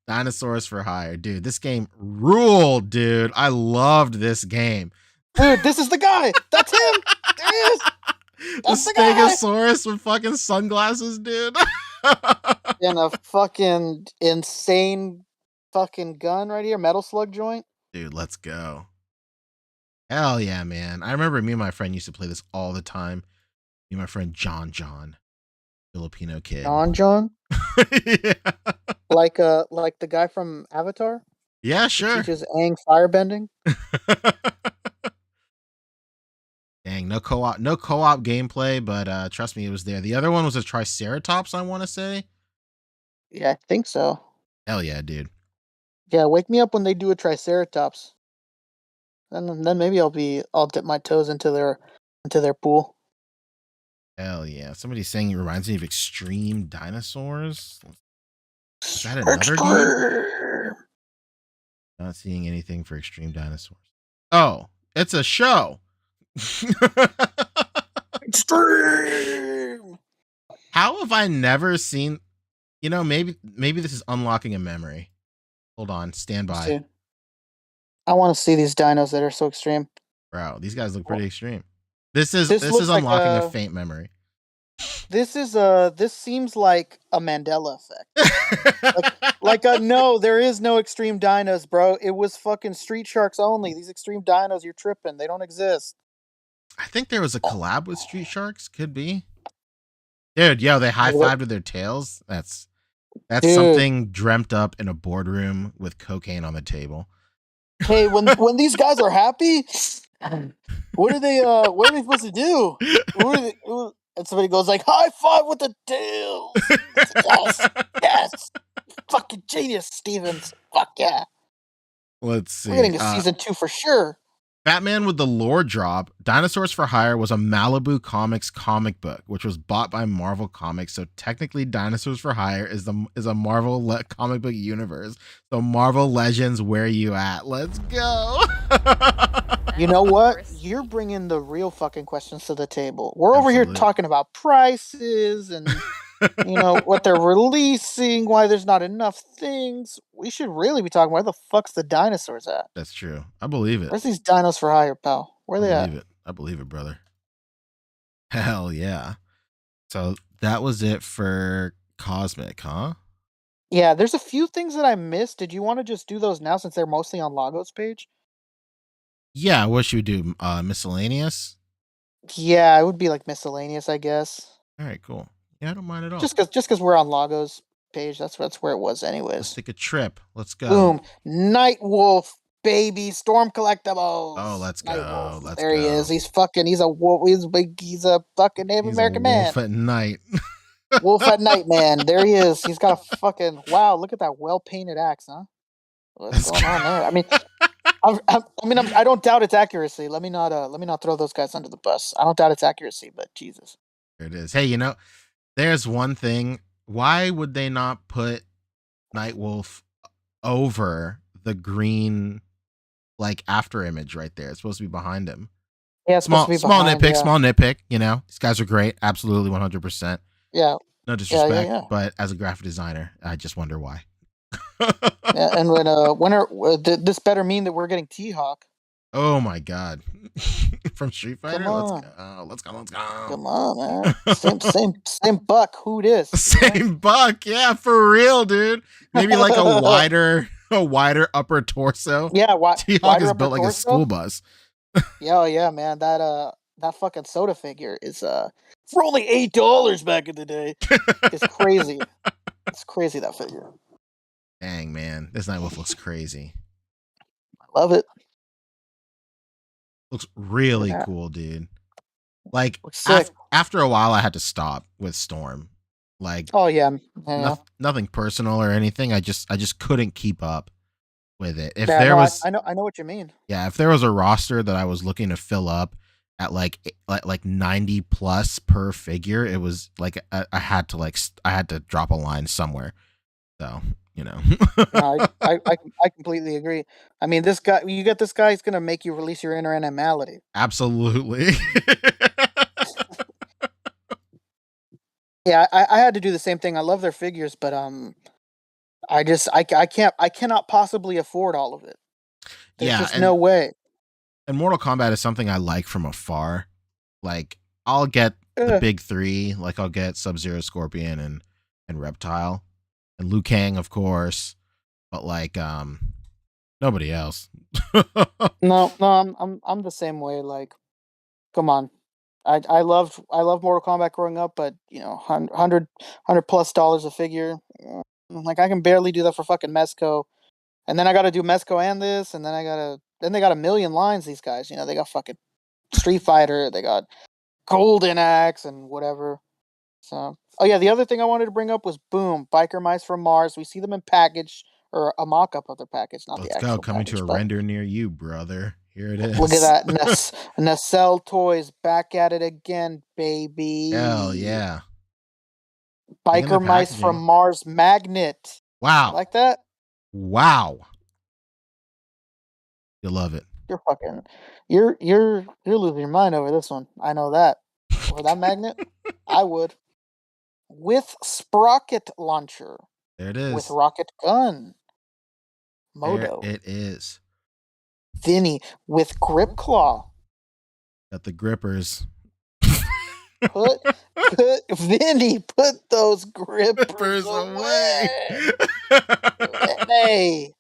Dinosaurs for Hire, dude. This game ruled, dude. I loved this game. Dude, this is the guy. That's him. There he is. That's the the guy. Stegosaurus with fucking sunglasses, dude. And a fucking insane fucking gun right here, metal slug joint. Dude, let's go. Hell yeah, man. I remember me and my friend used to play this all the time. Me and my friend John, Filipino kid. John? Yeah. Like the guy from Avatar? Yeah, sure. Teaches Aang firebending. Dang, no co-op gameplay, but trust me, it was there. The other one was a Triceratops, I want to say. Yeah, I think so. Hell yeah, dude. Yeah, wake me up when they do a Triceratops. Then maybe I'll dip my toes into their pool. Hell yeah. Somebody's saying it reminds me of Extreme Dinosaurs. Is that another game? Not seeing anything for Extreme Dinosaurs. Oh, it's a show. Extreme. How have I never seen? Maybe this is unlocking a memory. Hold on, stand by, See, I want to see these dinos that are so extreme. bro. These guys look pretty extreme. This is This looks like unlocking a faint memory. This seems like a Mandela effect. No, there is no extreme dinos, bro. It was fucking Street Sharks only. These extreme dinos, you're tripping. They don't exist. I think there was a collab with Street Sharks. Could be. Dude, yo, they high-fived with their tails. That's Dude. something dreamt up in a boardroom with cocaine on the table. Hey, when these guys are happy, what are they supposed to do? And somebody goes like, high five with the tails. Yes. Fucking genius, Stevens. Fuck yeah. Let's see. We're getting a season 2 for sure. Batman with the lore drop. Dinosaurs for Hire was a Malibu Comics comic book, which was bought by Marvel Comics. So technically, Dinosaurs for Hire is a Marvel comic book universe. So Marvel Legends, where you at? Let's go. You know what? You're bringing the real fucking questions to the table. We're over here talking about prices and what they're releasing, why there's not enough things. We should really be talking, where the fuck's the dinosaurs at? That's true. I believe it. Where's these dinos for hire, pal? Where they at? I believe it, brother. Hell yeah. So that was it for Cosmic, huh? Yeah, there's a few things that I missed. Did you want to just do those now since they're mostly on Lago's page? Yeah, what should we do? Miscellaneous? Yeah, it would be like miscellaneous, I guess. All right, cool. Yeah, I don't mind at all. Just because we're on Lago's page, that's where it was anyways. Let's take a trip. Let's go. Boom. Night Wolf, baby. Storm Collectibles. Oh, let's go. There he is. He's a wolf. He's a fucking Native American man. Wolf at night. Wolf at night, man. There he is. He's got a fucking wow. Look at that well-painted axe, huh? What's going on there? I mean, I don't doubt its accuracy. Let me not throw those guys under the bus. I don't doubt its accuracy, but Jesus. There it is. Hey, there's one thing. Why would they not put Nightwolf over the green, after image right there? It's supposed to be behind him. Yeah, small nitpick. These guys are great. Absolutely, 100%. Yeah. No disrespect, but as a graphic designer, I just wonder why. Yeah, and this better mean that we're getting T-Hawk. Oh my god. From Street Fighter? Let's go. Come on, man. Same buck. Who this? Same buck, yeah, for real, dude. Maybe a wider upper torso. Yeah, T-Hawk is built like a school bus. Yeah, man. That fucking soda figure is for only $8 back in the day. It's crazy. It's crazy, that figure. Dang, man. This Nightwolf looks crazy. I love it. Looks really cool, dude. After a while, I had to stop with Storm. Oh yeah, nothing personal or anything. I just couldn't keep up with it. If I know what you mean. Yeah, if there was a roster that I was looking to fill up at like 90 plus per figure, it was I had to drop a line somewhere. So. I completely agree. I mean, this guy, you get this guy, he's gonna make you release your inner animality. Absolutely. Yeah, I had to do the same thing. I love their figures, but I cannot possibly afford all of it. There's just no way. And Mortal Kombat is something I like from afar. I'll get the big three. I'll get Sub-Zero, Scorpion, and Reptile. And Liu Kang, of course, but nobody else. No, I'm the same way. Come on, I loved Mortal Kombat growing up, but $100 plus a figure. I can barely do that for fucking Mezco, and then I got to do Mezco and this, and then they got a million lines. These guys, they got fucking Street Fighter, they got Golden Axe and whatever. So, oh yeah, the other thing I wanted to bring up was boom, biker mice from Mars. We see them in package or a mock-up of their package, not the actual. Let's go, coming to a render near you, brother. Here it is. Look at that, Nacelle Toys back at it again, baby. Hell yeah! Biker mice from Mars magnet. Wow, like that? Wow, you love it. You're fucking. You're losing your mind over this one. I know that. Over that magnet, I would. With sprocket launcher, There it with is. rocket gun, There Moto. it is. Vinny with grip claw. Got the grippers. Put Vinny, put those grippers Grippers away. away. Hey.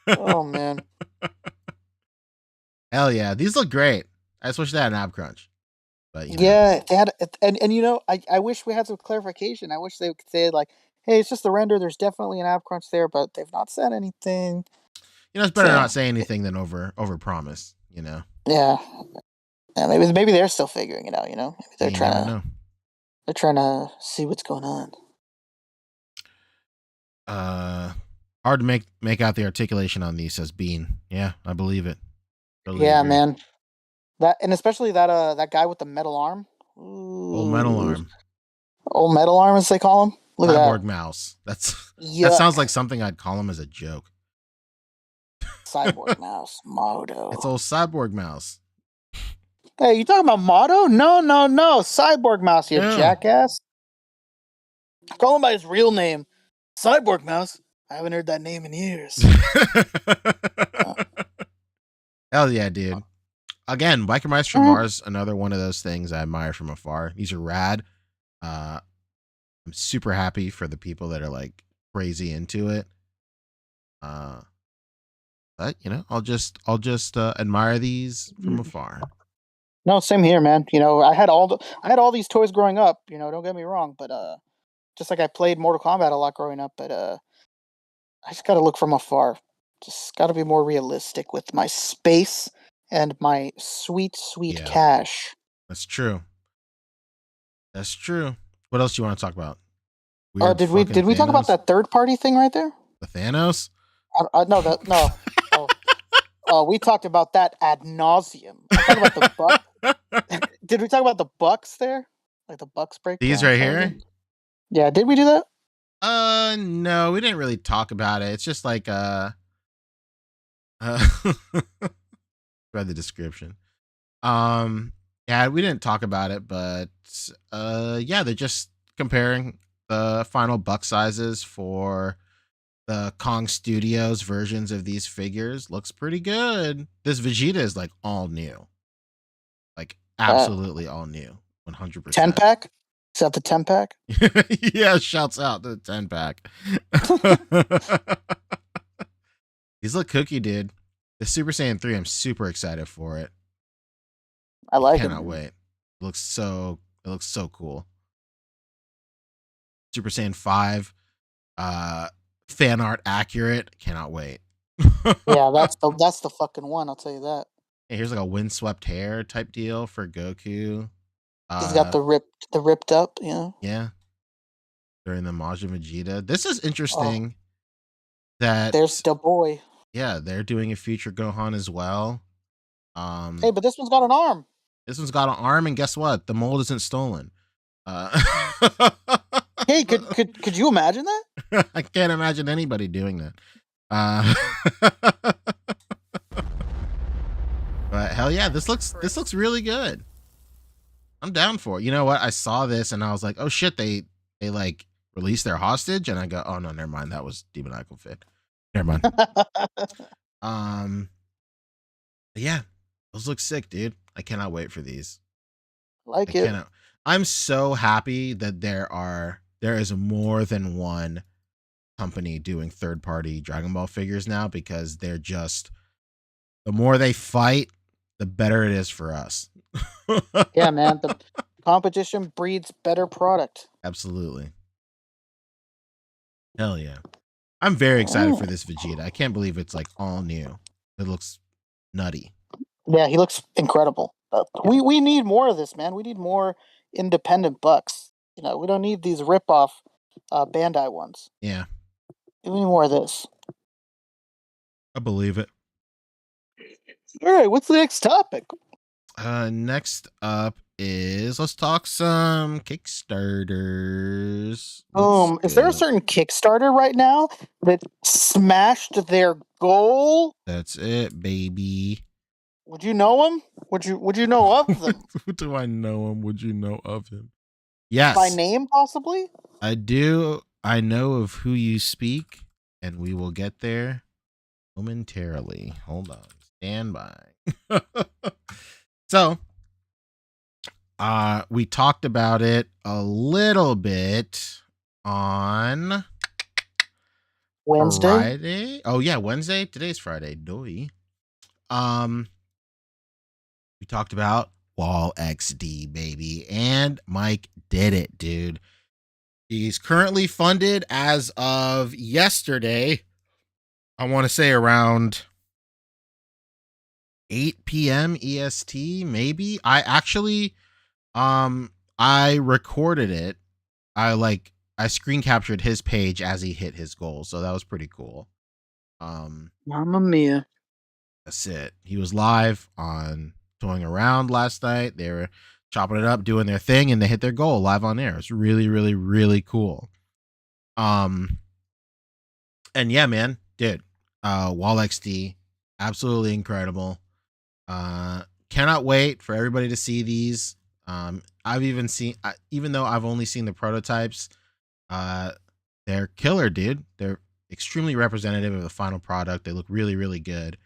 Oh man. Hell yeah, these look great. I just wish they had an ab crunch. But you know. Yeah, they had and you know, I wish we had some clarification. I wish they could say like, hey, it's just the render. There's definitely an ab crunch there, but they've not said anything. You know, it's better So, not say anything than over promise, you know. yeah. Yeah, maybe they're still figuring it out, you know? Maybe You never know. they're trying to see what's going on. Hard to make out the articulation on these, says Bean. Yeah, I believe it. Totally Yeah, agree. man. That and especially that guy with the metal arm. Old metal arm. Old metal arm, as they call him. Look Cyborg at that. mouse. That Yuck. sounds like something I'd call him as a joke. Cyborg mouse. Moto. It's old cyborg mouse. Hey, you talking about Moto? No. Cyborg mouse, you jackass. Call him by his real name. Cyborg mouse. I haven't heard that name in years. Hell yeah, dude. Again, Biker Mice from Mars, another one of those things I admire from afar. These are rad. I'm super happy for the people that are like crazy into it. But you know, I'll just admire these from afar. No, same here, man. You know, I had all these toys growing up. You know, don't get me wrong, but just like I played Mortal Kombat a lot growing up, but I just gotta look from afar. Just gotta be more realistic with my space and my sweet cash. That's true. That's true. What else do you want to talk about? Oh, did we talk about that third party thing right there? The Thanos? No. We talked about that ad nauseum. I talked about the Buck. Did we talk about the Bucks there? Like the Bucks break? These right here? Yeah, did we do that? No, we didn't really talk about it. It's just like read the description. Yeah, we didn't talk about it, but yeah, they're just comparing the final buck sizes for the Kong Studios versions of these figures. Looks pretty good. This Vegeta is like all new. Like absolutely all new. 100%. 10-pack? Is that the 10-pack? Yeah, shouts out to the 10-pack. These look cookie, dude. The Super Saiyan 3, I'm super excited for it. I like it. Cannot wait. It looks so cool. Super Saiyan 5, fan art accurate. Cannot wait. Yeah, that's the fucking one, I'll tell you that. Hey, here's like a windswept hair type deal for Goku. He's got the ripped up, you know? Yeah. During the Majin Vegeta. This is interesting. That there's the boy. Yeah, they're doing a future Gohan as well. Hey, but this one's got an arm. This one's got an arm, and guess what? The mold isn't stolen. Hey, could you imagine that? I can't imagine anybody doing that. But hell yeah, this looks really good. I'm down for it. You know what? I saw this and I was like, oh shit, they like released their hostage, and I go, oh no, never mind. That was Demoniacal Fit. Never mind. Yeah, those look sick, dude. I cannot wait for these. I'm so happy that there is more than one company doing third-party Dragon Ball figures now, because they're just, the more they fight, the better it is for us. Yeah, man. The competition breeds better product. Absolutely. Hell yeah. I'm very excited for this Vegeta. I can't believe it's like all new. It looks nutty. Yeah, he looks incredible. We need more of this, man. We need more independent bucks. You know, we don't need these rip-off Bandai ones. Yeah. We need more of this. I believe it. All right, what's the next topic? Next up is, let's talk some Kickstarters. Is there a certain Kickstarter right now that smashed their goal? That's it, baby. Would you know him? Would you know of them Do I know him? Would you know of him? Yes. by name, possibly? I do. I know of who you speak, and we will get there momentarily. Hold on. Stand by. So, we talked about it a little bit on Wednesday. Friday. Oh yeah, Wednesday. Today's Friday. Doy. We talked about Wall XD, baby, and Mike did it, dude. He's currently funded as of yesterday. I want to say around 8 p.m. EST, maybe. I recorded it. I screen captured his page as he hit his goal, so that was pretty cool. Mamma mia. That's it. He was live on Toying Around last night. They were chopping it up, doing their thing, and they hit their goal live on air. It's really, really, really cool. And yeah, man, dude, Wall XD, absolutely incredible. Cannot wait for everybody to see these. I've even seen, even though I've only seen the prototypes, they're killer, dude. They're extremely representative of the final product. They look really, really good.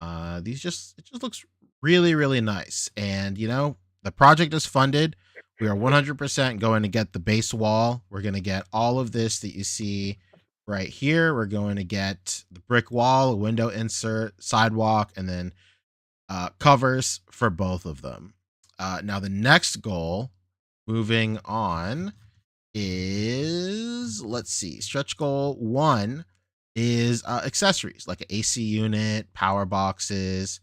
It just looks really, really nice. And you know, the project is funded. We are 100% going to get the base wall. We're going to get all of this that you see right here. We're going to get the brick wall, a window insert, sidewalk, and then covers for both of them. Now the next goal, moving on, is, let's see, stretch goal 1 is accessories like an AC unit, power boxes.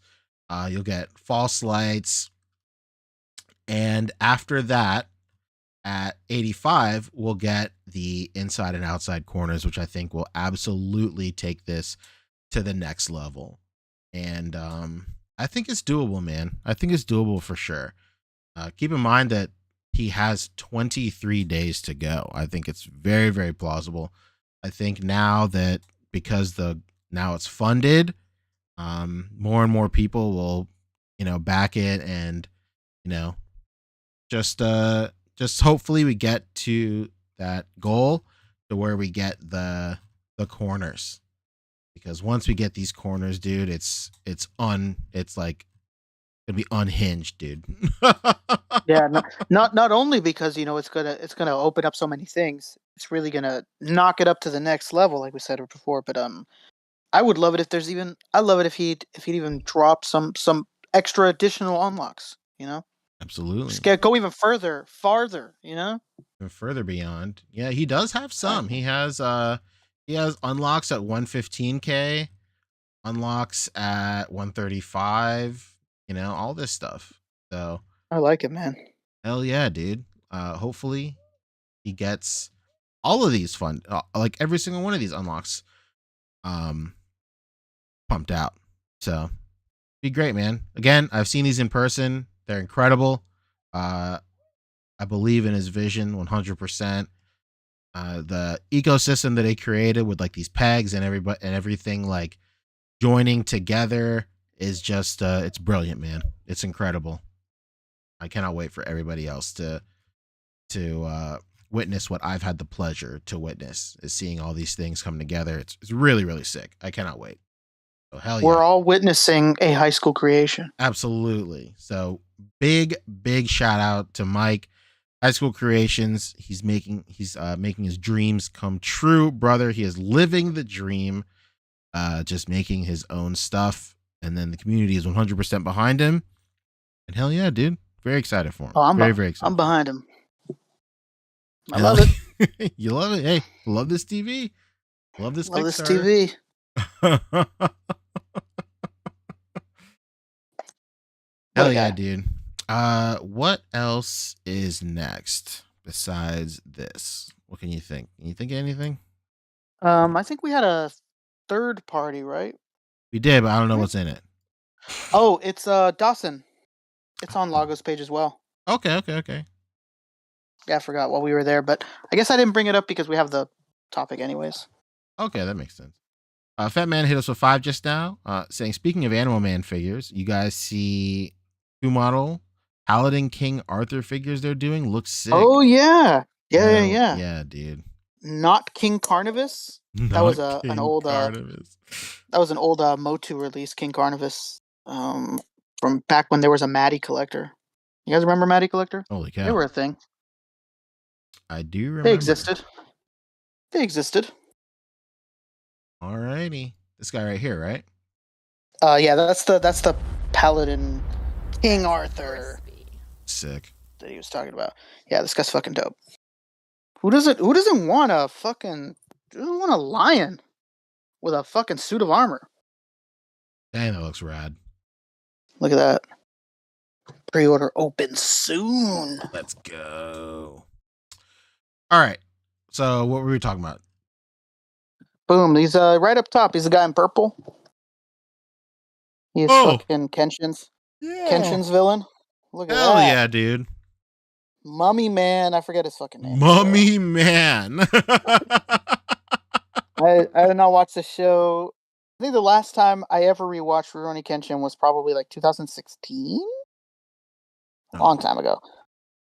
You'll get false lights, and after that, at 85, we'll get the inside and outside corners, which I think will absolutely take this to the next level. And I think it's doable, man. I think it's doable for sure. Keep in mind that he has 23 days to go. I think it's very, very plausible. I think now that because now it's funded, more and more people will, back it, and just hopefully we get to that goal to where we get the corners, because once we get these corners, dude, it's like gonna be unhinged, dude. Yeah, not only because it's gonna open up so many things. It's really gonna knock it up to the next level, like we said before. But I would love it if I love it if he'd even drop some extra additional unlocks. Absolutely. Just go even farther. Even further beyond. Yeah, he does have some. He has unlocks at 115k, unlocks at 135. All this stuff. So I like it, man. hell yeah, dude. Hopefully he gets all of these like every single one of these unlocks pumped out. So be great, man. Again, I've seen these in person. They're incredible. I believe in his vision 100%. The ecosystem that they created with like these pegs and everything like joining together is just it's brilliant, man. It's incredible. I cannot wait for everybody else to witness what I've had the pleasure to witness, is seeing all these things come together. It's really, really sick. I cannot wait. So hell yeah. We're all witnessing a high school creation. Absolutely. So big shout out to Mike, High School Creations. He's making his dreams come true, brother. He is living the dream, just making his own stuff, and then the community is 100% behind him. And hell yeah, dude. Very excited for him. I'm very excited. I'm behind him. I love it. You love it? Hey, love this TV. Love this Love this Kickstarter. TV. Hell yeah, dude. What else is next besides this? What can you think? Can you think of anything? I think we had a third party, right? We did, but I don't know what's in it. Oh, it's Dawson. It's on Lago's page as well. Okay. Yeah, I forgot while we were there, but I guess I didn't bring it up because we have the topic anyways. Okay, that makes sense. Fat Man hit us with 5 just now, saying, speaking of Animal Man figures, you guys see 2 model Paladin King Arthur figures they're doing? Looks sick. Oh yeah, Hell yeah. yeah, dude. Not King Carnivus. That was an old Carnivus. that was an old Motu release, King Carnivus, from back when there was a Maddie Collector. You guys remember Maddie Collector? Holy cow. They were a thing. I do remember. They existed. Alrighty. This guy right here, right? Yeah, that's the Paladin King Arthur Sick. that he was talking about. Yeah, this guy's fucking dope. Who doesn't want a lion with a fucking suit of armor? Dang, that looks rad. Look at that. Pre-order open soon. Let's go. All right. So what were we talking about? Boom. He's right up top. He's the guy in purple. He's fucking Kenshin's villain. Look at Hell that. yeah, dude. Mummy Man. I forget his fucking name. Mummy Man. I did not watch the show. I think the last time I ever rewatched Rurouni Kenshin was probably like 2016. Long time ago.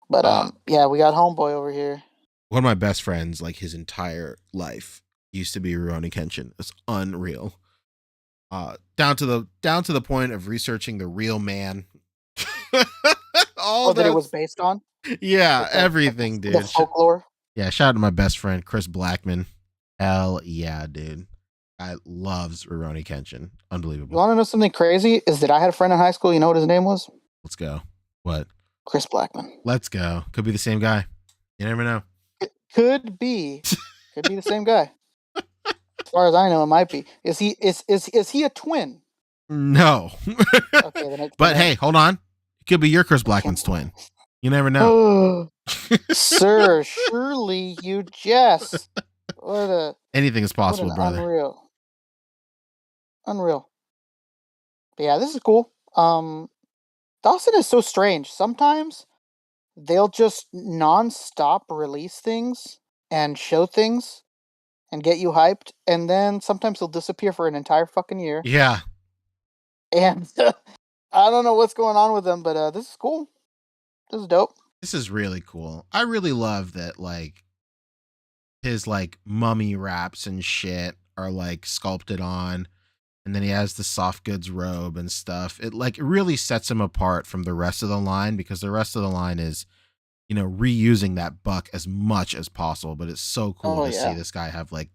But yeah, we got Homeboy over here. One of my best friends, like his entire life, used to be Rurouni Kenshin. It's unreal. Down to the point of researching the real man. All that it was based on? Yeah, everything, dude. The folklore. Yeah, shout out to my best friend, Chris Blackman. Hell yeah, dude. I loves Rurouni Kenshin. Unbelievable. You want to know something crazy? Is that I had a friend in high school. You know what his name was? Let's go. What? Chris Blackman. Let's go. Could be the same guy. You never know. It could be. Could be the same guy. As far as I know, it might be. Is he a twin? No. Okay, then but hey, hold on. It could be your Chris Blackman's twin. You never know. Sir, surely you jest. Anything is possible, brother. Unreal. But yeah, this is cool. Dawson is so strange. Sometimes they'll just non-stop release things and show things and get you hyped, and then sometimes they'll disappear for an entire fucking year. Yeah. And I don't know what's going on with them, but this is cool. This is dope. This is really cool. I really love that, like, his, like, mummy wraps and shit are, like, sculpted on, and then he has the soft goods robe and stuff. It, like, really sets him apart from the rest of the line, because the rest of the line is, you know, reusing that buck as much as possible, but it's so cool to see this guy have, like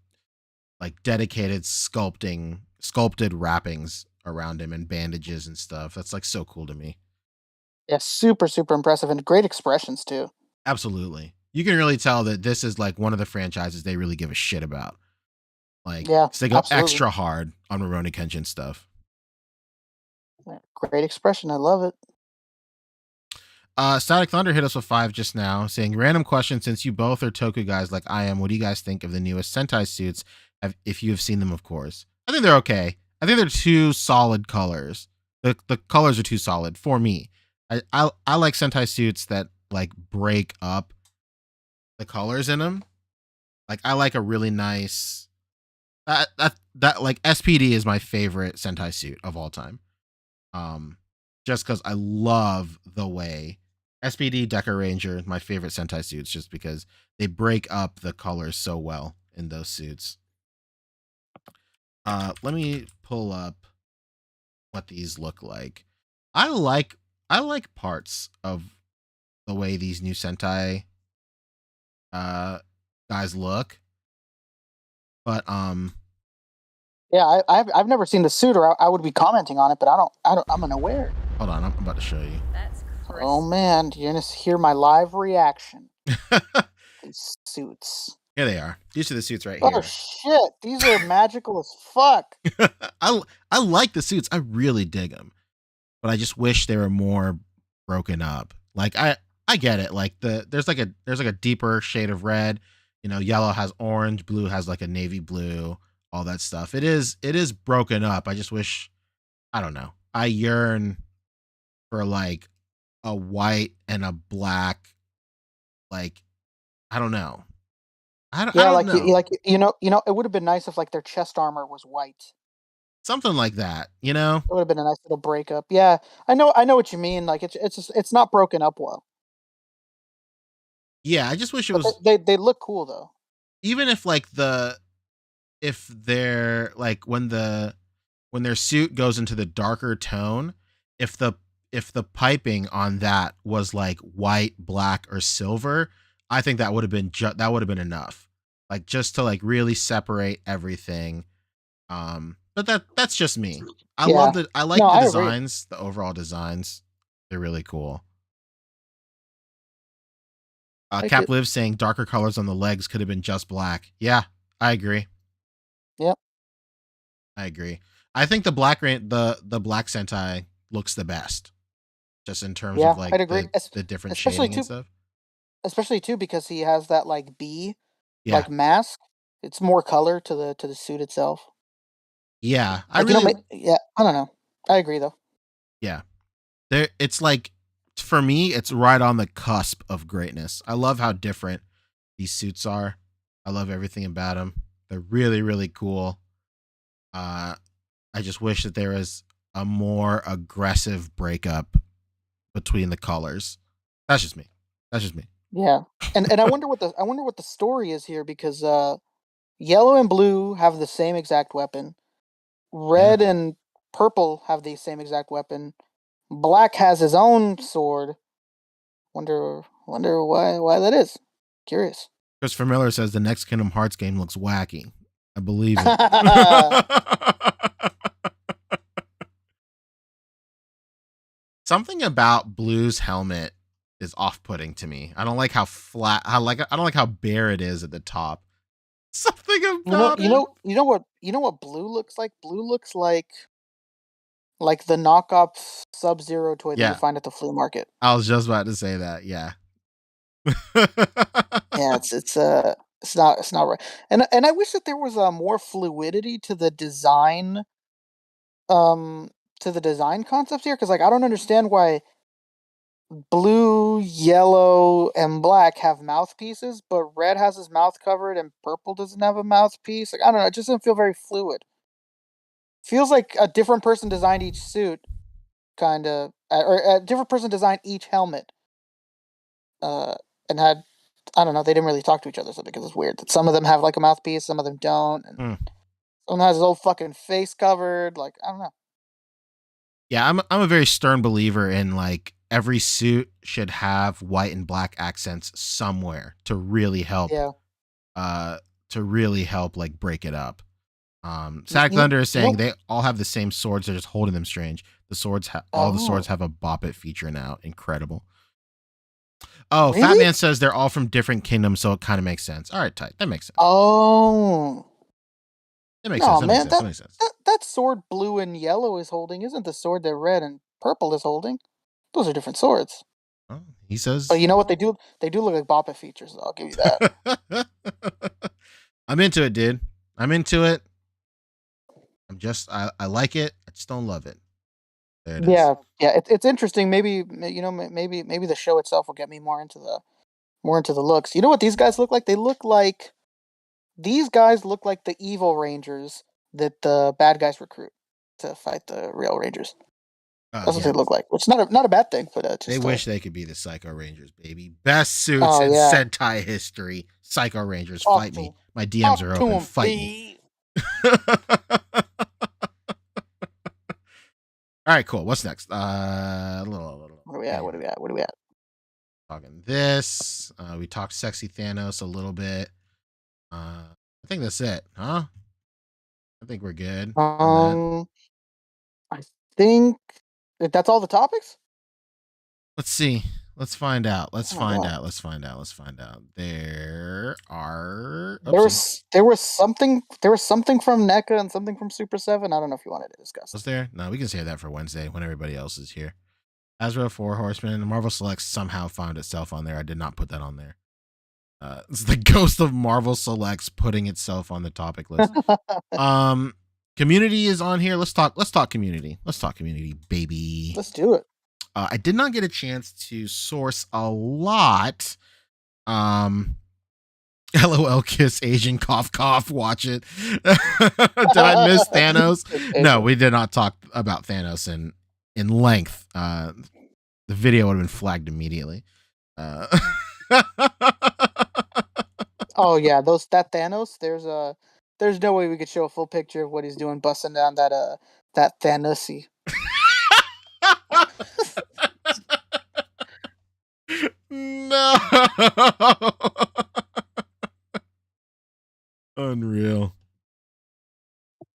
dedicated sculpted wrappings around him and bandages and stuff. That's, like, so cool to me. Yeah, super, super impressive, and great expressions, too. Absolutely. You can really tell that this is, like, one of the franchises they really give a shit about. Like, yeah, so they go extra hard on Rurouni Kenshin stuff. Great expression. I love it. Static Thunder hit us with 5 just now, saying, random question, since you both are Toku guys like I am, what do you guys think of the newest Sentai suits, if you have seen them, of course? I think they're okay. I think they're 2 solid colors. The colors are too solid for me. I like Sentai suits that, like, break up the colors in them. Like, I like a really nice that like SPD is my favorite Sentai suit of all time. Just because I love the way SPD Deca Ranger, my favorite Sentai suits, just because they break up the colors so well in those suits. Let me pull up what these look like. I like parts of the way these new Sentai guys look, but yeah, I've never seen the suit, or I would be commenting on it, but I'm unaware. Hold on, I'm about to show you. That's crisp. Oh man, you're gonna hear my live reaction. These suits. Here they are. These are the suits right here. Oh shit, these are magical as fuck. I like the suits. I really dig them, but I just wish they were more broken up. Like, I get it. Like, there's like a deeper shade of red. You know, yellow has orange, blue has like a navy blue, all that stuff. It is broken up. I just wish, I don't know. I yearn for like a white and a black, like, I don't know. I Yeah, don't like know. it would have been nice if like their chest armor was white. Something like that, you know? It would have been a nice little breakup. Yeah, I know what you mean. Like it's not broken up well, Yeah, I just wish it but was they look cool though. even if like if they're like when their suit goes into the darker tone, if the piping on that was like white, black, or silver, I think that would have been that would have been enough. Like just to like really separate everything. But that's just me. Yeah, I no, like the I agree. designs, the overall designs. They're really cool. Like Cap it. Live saying darker colors on the legs could have been just black. Yeah, I agree. Yep. I agree. I think the black Sentai looks the best, just in terms of Yeah, like I'd agree. the different Especially shading and too, stuff. because he has that like bee, Yeah, like mask. It's more color to the suit itself. yeah. I Like really yeah. I don't know. I agree though. yeah. There, it's like for me, it's right on the cusp of greatness. I love how different these suits are. I love everything about them. They're really really cool. Uh, I just wish that there was a more aggressive breakup between the colors. That's just me. That's just me. Yeah, and I wonder what the story is here because yellow and blue have the same exact weapon. Yeah. Red and purple have the same exact weapon. Black has his own sword. Wonder why that is. Curious. Christopher Miller says the next Kingdom Hearts game looks wacky. I believe it. Something about Blue's helmet is off-putting to me. I don't like how flat. I don't like how bare it is at the top. Something about it. You know what blue looks like? Blue looks like the knockoff Sub-Zero toy that you Yeah, find at the flea market. I was just about to say that. Yeah. Yeah, it's not right. And I wish that there was more fluidity um to the design concepts here because like I don't understand why blue, yellow, and black have mouthpieces, but red has his mouth covered and purple doesn't have a mouthpiece. Like I don't know, it just doesn't feel very fluid. Feels like a different person designed each suit, kind of, or a different person designed each helmet, uh, and had I don't know, they didn't really talk to each other, so because it's weird that some of them have like a mouthpiece, some of them don't, and Hmm. someone has his whole fucking face covered. Like I don't know. Yeah, I'm a very stern believer in like every suit should have white and black accents somewhere Yeah, to really help like break it up. Static you, Thunder is you saying know. they all have the same swords, they're just holding them strange. All the swords Oh, have a Bop It feature now. Incredible. Oh, Fat really? Man says they're all from different kingdoms, so it kind of makes sense. All right, tight. That makes sense. Oh. That makes sense. No, That makes man, sense. That makes sense. that sword blue and yellow is holding isn't the sword that red and purple is holding. Those are different swords. Oh, he But says you know what they do? They do look like Boppa features. I'll give you that. I'm into it, dude. I'm into it. I like it. I just don't love it. There it is. Yeah, yeah. It's interesting. Maybe maybe the show itself will get me more into the looks. You know what these guys look like? These guys look like the evil Rangers that the bad guys recruit to fight the real Rangers. That's what Yeah. they look like. Which is not a bad thing, but They just wish they could be the Psycho Rangers, baby. Best suits oh in yeah. Sentai history. Psycho Rangers, Talk fight to me. him. My DMs Talk are to open. him, Fight me. B. All right, cool. What's next? What are we at? What are we at? What are we at? Talking this. We talked sexy Thanos a little bit. I think that's it, huh? I think we're good on that. I think that's all the topics. Let's see. Let's find out. Oh my god. Let's find out. There are. Oopsie. There was something from NECA and something from Super 7. I don't know if you wanted to discuss. Was there? No, we can save that for Wednesday when everybody else is here. Hasbro 4 Horsemen. Marvel Select somehow found itself on there. I did not put that on there. It's the ghost of Marvel Selects putting itself on the topic list. Community is on here. Let's talk community. Let's talk community, baby. Let's do it. I did not get a chance to source a lot. LOL kiss Asian cough cough. Watch it. Did I miss Thanos? No, we did not talk about Thanos in length. The video would have been flagged immediately. Oh yeah, that Thanos. There's no way we could show a full picture of what he's doing, busting down that Thanosy. No. Unreal.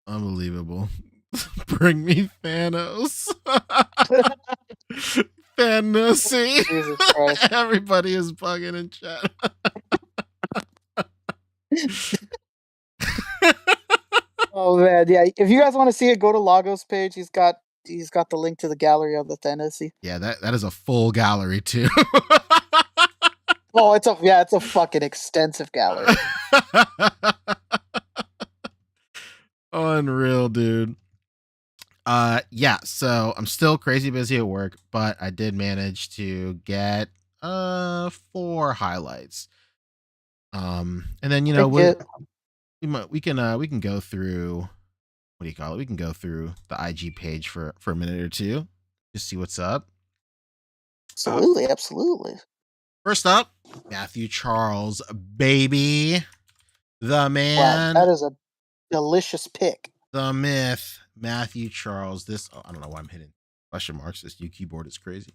Unbelievable. Bring me Thanos. Thanosy. Jesus Christ. Everybody is bugging in chat. Oh man, yeah. If you guys want to see it, go to Lagos page. He's got the link to the gallery of the Tennessee. Yeah, that is a full gallery too. Oh, it's a fucking extensive gallery. Unreal, dude. Yeah, so I'm still crazy busy at work, but I did manage to get 4 highlights. And then we can go through, what do you call it? We can go through the IG page for a minute or two, just see what's up. Absolutely. First up, Matthew Charles, baby. The man. Wow, that is a delicious pick. The myth, Matthew Charles. I don't know why I'm hitting question marks. This new keyboard is crazy.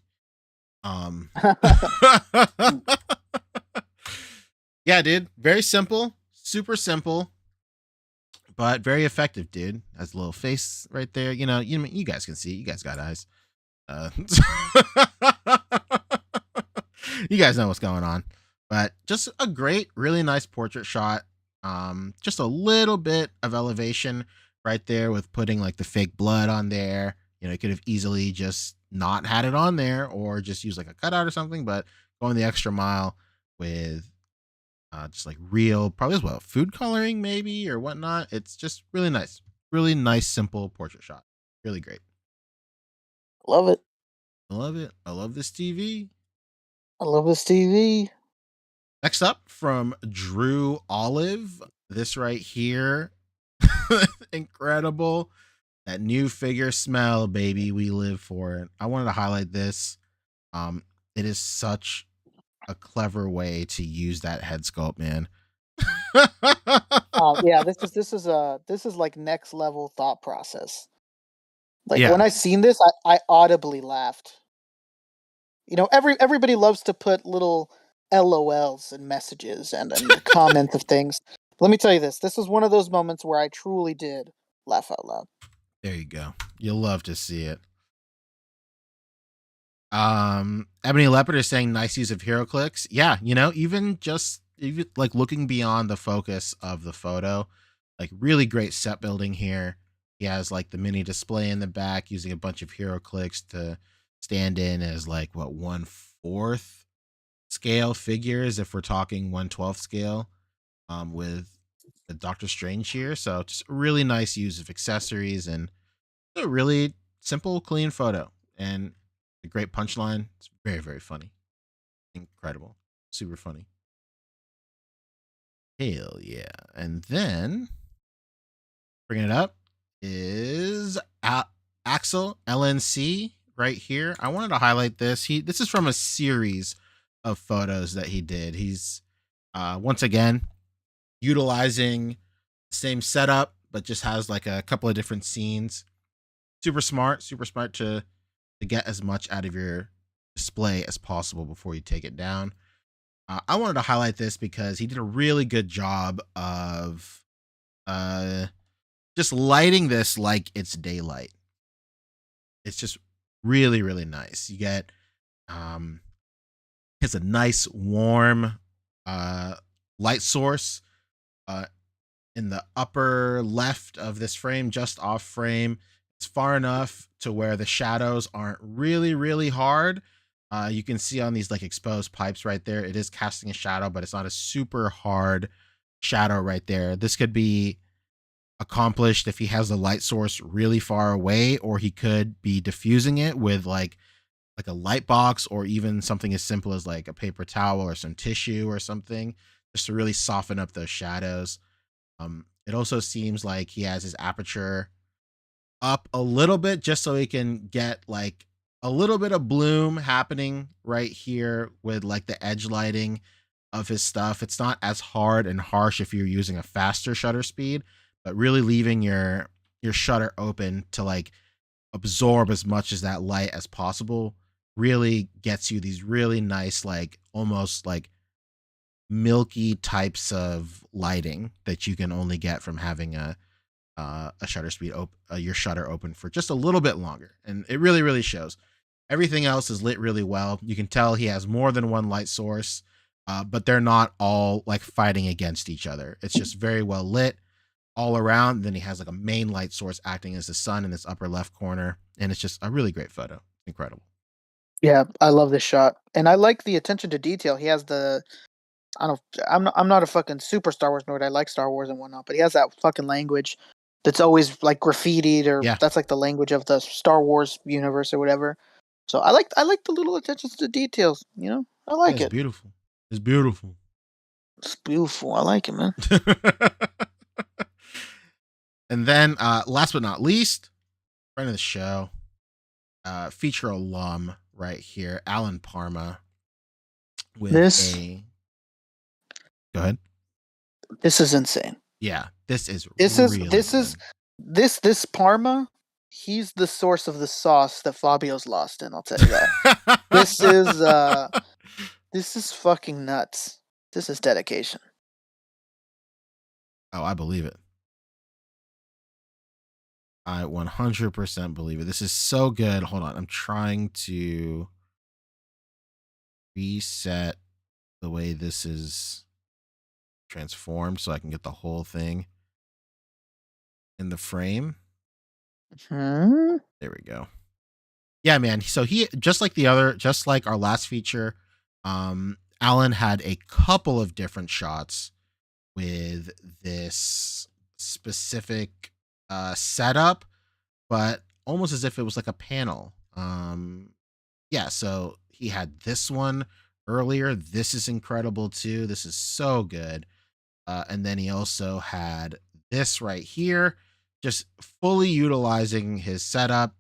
Yeah, dude. Very simple. Super simple. But very effective, dude. Has a little face right there. You guys can see. You guys got eyes. You guys know what's going on. But just a great, really nice portrait shot. Just a little bit of elevation right there with putting like the fake blood on there. You could have easily just not had it on there or just use like a cutout or something, but going the extra mile with just like real, probably as well, food coloring maybe or whatnot. It's just really nice. Really nice, simple portrait shot. Really great. Love it. I love it. I love this TV. I love this TV. Next up from Drew Olive, this right here. Incredible. That new figure smell, baby. We live for it. I wanted to highlight this. It is such a clever way to use that head sculpt, man. Yeah, this is like next level thought process. Like Yeah. when I seen this, I audibly laughed. Everybody loves to put little LOLs and messages and comments of things. Let me tell you this. This is one of those moments where I truly did laugh out loud. There you go. You'll love to see it. Ebony Leopard is saying nice use of hero clicks. Yeah, even like looking beyond the focus of the photo, like really great set building here. He has like the mini display in the back using a bunch of hero clicks to stand in as like 1/4 scale figures if we're talking 1/12 scale with the Doctor Strange here. So just a really nice use of accessories and a really simple, clean photo and a great punchline. It's very, very funny. Incredible. Super funny. Hell yeah. And then bringing it up is Axel LNC right here. I wanted to highlight this. This is from a series of photos that he did. He's once again utilizing the same setup, but just has like a couple of different scenes. Super smart to get as much out of your display as possible before you take it down. I wanted to highlight this because he did a really good job of just lighting this like it's daylight. It's just really, really nice. You get it's a nice warm light source in the upper left of this frame, just off frame. It's far enough to where the shadows aren't really, really hard. You can see on these like exposed pipes right there, it is casting a shadow, but it's not a super hard shadow right there. This could be accomplished if he has the light source really far away, or he could be diffusing it with like a light box or even something as simple as like a paper towel or some tissue or something just to really soften up those shadows. It also seems like he has his aperture up a little bit just so he can get like a little bit of bloom happening right here with like the edge lighting of his stuff. It's not as hard and harsh if you're using a faster shutter speed, but really leaving your shutter open to like absorb as much as that light as possible really gets you these really nice, like almost like milky types of lighting that you can only get from having a shutter speed your shutter open for just a little bit longer. And it really, really shows. Everything else is lit really well. You can tell he has more than one light source, but they're not all like fighting against each other. It's just very well lit all around. Then he has like a main light source acting as the sun in this upper left corner. And it's just a really great photo. Incredible. Yeah, I love this shot. And I like the attention to detail. He has I'm not a fucking super Star Wars nerd. I like Star Wars and whatnot, but he has that fucking language that's always like graffitied, or Yeah. that's like the language of the Star Wars universe or whatever. So I like the little attentions to details, you know? I like it. Beautiful. It's beautiful. It's beautiful. I like it, man. And then last but not least, friend of the show, feature alum right here, Alan Parma with This- Go ahead. This is insane. Yeah, this is Parma. He's the source of the sauce that Fabio's lost in. I'll tell you that. This is fucking nuts. This is dedication. Oh, I believe it. I 100% believe it. This is so good. Hold on, I'm trying to reset the way this is transformed so I can get the whole thing in the frame. Hmm? There we go. Yeah, man. So he just like our last feature, Alan had a couple of different shots with this specific setup, but almost as if it was like a panel. Yeah, so he had this one earlier. This is incredible too. This is so good. And then he also had this right here, just fully utilizing his setup,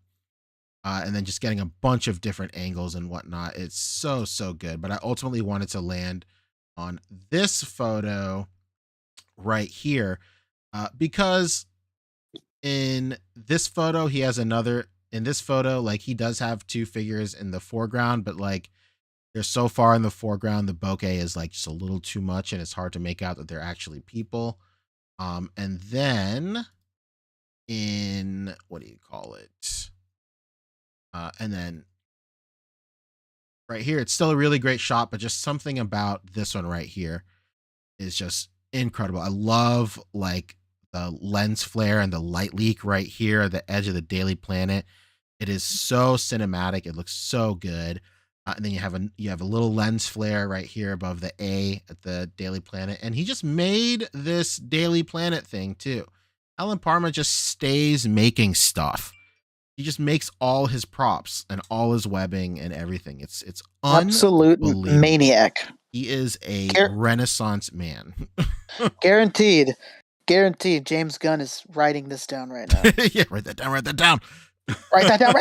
and then just getting a bunch of different angles and whatnot. It's so, so good. But I ultimately wanted to land on this photo right here, because in this photo, like he does have two figures in the foreground, but like they're so far in the foreground, the bokeh is like just a little too much and it's hard to make out that they're actually people. And then in, what do you call it? And then right here, it's still a really great shot, but just something about this one right here is just incredible. I love like the lens flare and the light leak right here at the edge of the Daily Planet. It is so cinematic. It looks so good. And then you have a little lens flare right here above the A at the Daily Planet. And he just made this Daily Planet thing too. Alan Parma just stays making stuff. He just makes all his props and all his webbing and everything. It's absolute maniac. He is a Renaissance man. Guaranteed. James Gunn is writing this down right now. Yeah, write that down. Write that down.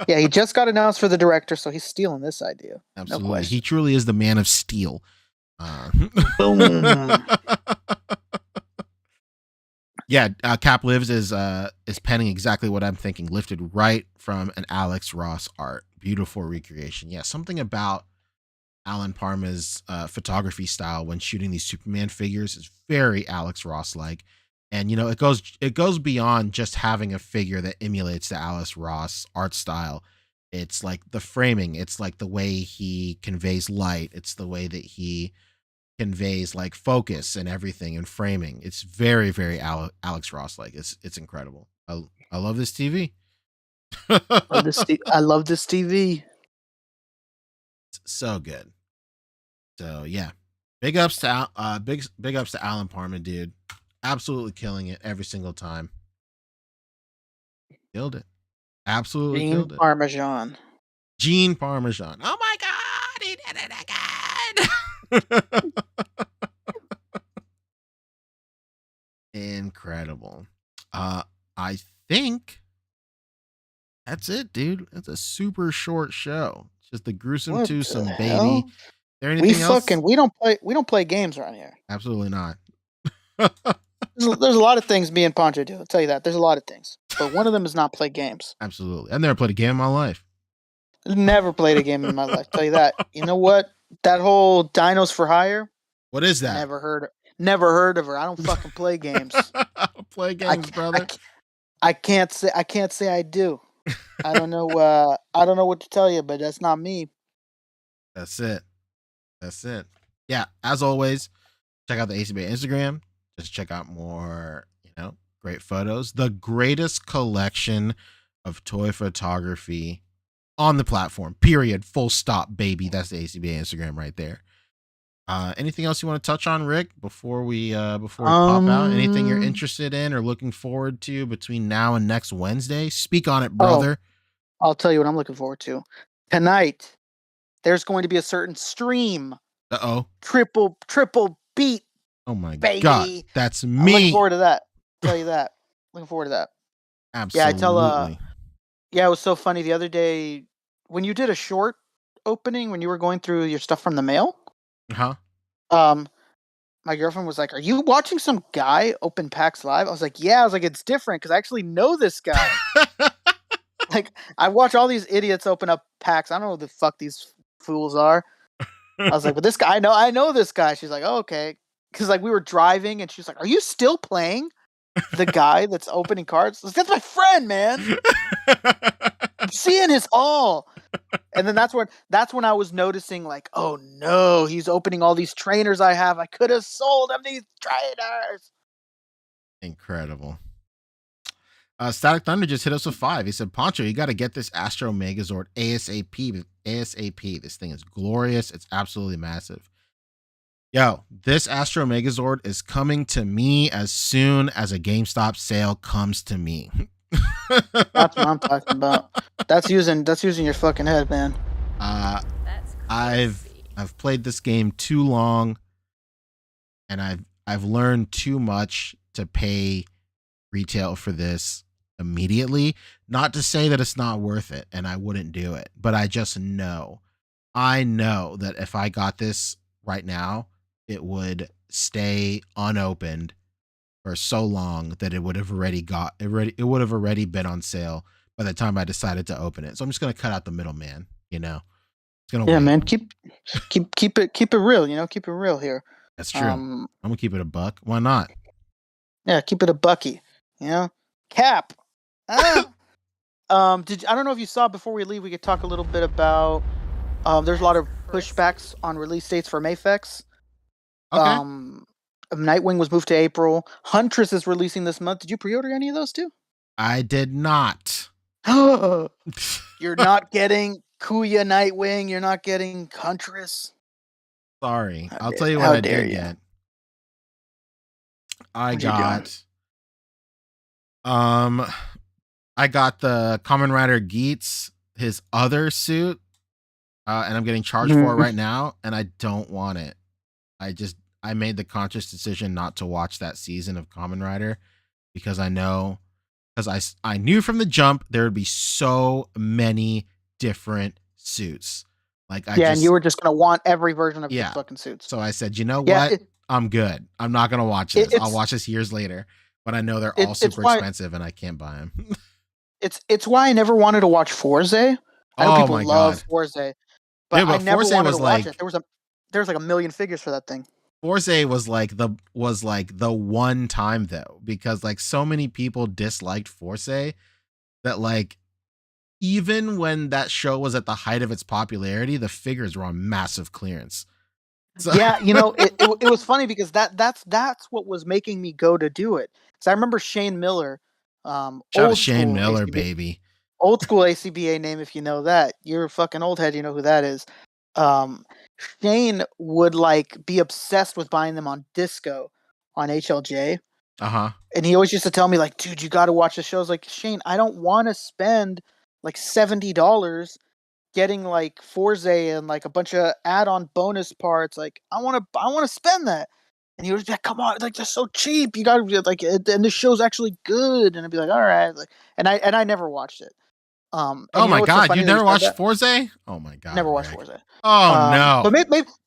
Yeah, he just got announced for the director, so he's stealing this idea. Absolutely. No He truly is the man of steel. Boom. Yeah, Cap Lives is penning exactly what I'm thinking, lifted right from an Alex Ross art. Beautiful recreation. Yeah, something about Alan Parma's photography style when shooting these Superman figures is very Alex Ross like. And you know, it goes beyond just having a figure that emulates the Alex Ross art style. It's like the framing, it's like the way he conveys light, it's the way that he conveys like focus and everything and framing. It's very, very Alex Ross like. It's incredible. I love this TV. I love this TV. It's so good. So yeah, big ups to Alan Parma, dude. Absolutely killing it every single time. Killed it. Absolutely killed it. Gene Parmesan. Oh my God, he did it again. Incredible. I think that's it, dude. It's a super short show. It's just the gruesome What the twosome, baby. hell? There anything else? We don't play games around here. Absolutely not. There's a lot of things me and Poncho do. I'll tell you that. There's a lot of things, but one of them is not play games. Absolutely. I've never played a game in my life. Never played a game in my life. Tell you that. You know what? That whole Dinos for Hire. What is that? Never heard of her. I don't fucking play games. Play games, brother. I can't say I do. I don't know. I don't know what to tell you, but that's not me. That's it. Yeah. As always, check out the A.C.B.A Instagram. Just check out more, great photos. The greatest collection of toy photography on the platform. Period. Full stop, baby. That's the A.C.B.A Instagram right there. Anything else you want to touch on, Rick, before we pop out? Anything you're interested in or looking forward to between now and next Wednesday? Speak on it, brother. I'll tell you what I'm looking forward to. Tonight, there's going to be a certain stream. Uh-oh. Triple beat. Oh my baby. God. That's me. I'm looking forward to that. I'll tell you that. Looking forward to that. Absolutely. Yeah, it was so funny the other day when you did a short opening when you were going through your stuff from the mail. Uh-huh. My girlfriend was like, "Are you watching some guy open packs live?" I was like, "Yeah." I was like, "It's different because I actually know this guy." Like, I watch all these idiots open up packs. I don't know who the fuck these fools are. I was like, "But this guy, I know this guy." She's like, "Oh, okay." Because like we were driving, and she's like, "Are you still playing the guy that's opening cards?" I was like, "That's my friend, man. I'm seeing his haul." And then that's when I was noticing, like, oh no, he's opening all these trainers I have. I could have sold him these trainers. Incredible. Static Thunder just hit us with 5. He said, Poncho, you got to get this Astro Megazord ASAP. ASAP. This thing is glorious. It's absolutely massive. Yo, this Astro Megazord is coming to me as soon as a GameStop sale comes to me. That's what I'm talking about. That's using your fucking head, man. I've played this game too long, and I've learned too much to pay retail for this immediately. Not to say that it's not worth it, and I wouldn't do it, but I just know. I know that if I got this right now, it would stay unopened for so long that it would have already been on sale by the time I decided to open it. So I'm just gonna cut out the middleman, It's gonna wait. Man. Keep it real, keep it real here. That's true. I'm gonna keep it a buck. Why not? Yeah, keep it a bucky, Cap. I don't know if you saw before we leave, we could talk a little bit about there's a lot of pushbacks on release dates for Mayfex. Okay. Nightwing was moved to April. Huntress is releasing this month. Did you pre-order any of those two? I did not. You're not getting Kuya Nightwing. You're not getting Huntress. Sorry. I'll tell you what I did get. I got the Kamen Rider Geats, his other suit, and I'm getting charged for it right now, and I don't want it. I made the conscious decision not to watch that season of Kamen Rider because I knew from the jump there would be so many different suits. And you were just gonna want every version of these fucking suits. So I said, you know what? I'm good. I'm not gonna watch this. I'll watch this years later, but I know they're all super expensive and I can't buy them. It's why I never wanted to watch Forza. I know people love Forza, but I never wanted to watch it. There was like a million figures for that thing. Forza was like the one time though, because like so many people disliked Forza that even when that show was at the height of its popularity, the figures were on massive clearance. So. Yeah, it was funny because that's what was making me go to do it. So I remember Shane Miller, shout out to Shane Miller, A.C.B.A, baby, old school A.C.B.A name. If you know that, you're a fucking old head. You know who that is. Shane would be obsessed with buying them on disco on HLJ. And he always used to tell me dude, you got to watch the shows. Shane, I don't want to spend $70 getting Forza and a bunch of add-on bonus parts. I want to spend that. And he was like, "Come on, like they're so cheap. You got to like, and the show's actually good." And I'd be like, "All right," like, and I never watched it. And Oh you know my what's so God, funny you that you never said watched that? Forza? Oh my God, Never watched Rick. Forza. Oh no.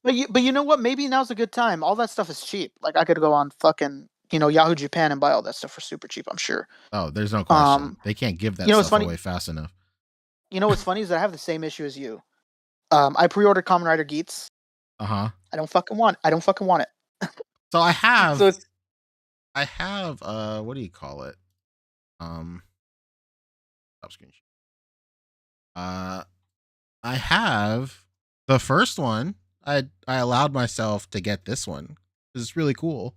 But you know what? Maybe now's a good time. All that stuff is cheap. Like I could go on fucking Yahoo Japan and buy all that stuff for super cheap. I'm sure. Oh, there's no question. They can't give that You know what's stuff funny? away fast enough. You know what's funny is that I have the same issue as you. I pre-ordered Kamen Rider Geats. Uh-huh. I don't fucking want it. So I So have it's what do you call it? Stop screen share. I have the first one. I allowed myself to get this one. It's really cool.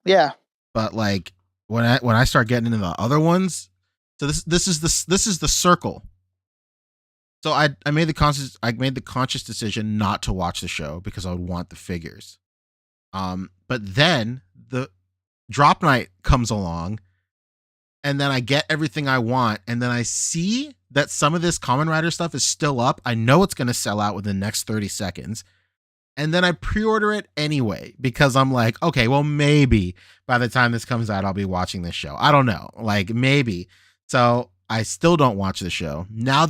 yeah. But like when I start getting into the other ones, so this is the circle. So I made the conscious decision not to watch the show because I would want the figures. But then the drop night comes along, and then I get everything I want, and then I see that some of this Kamen Rider stuff is still up. I know it's going to sell out within the next 30 seconds. And then I pre-order it anyway because I'm like, okay, well, maybe by the time this comes out, I'll be watching this show. I don't know. Like, maybe. So I still don't watch the show. Now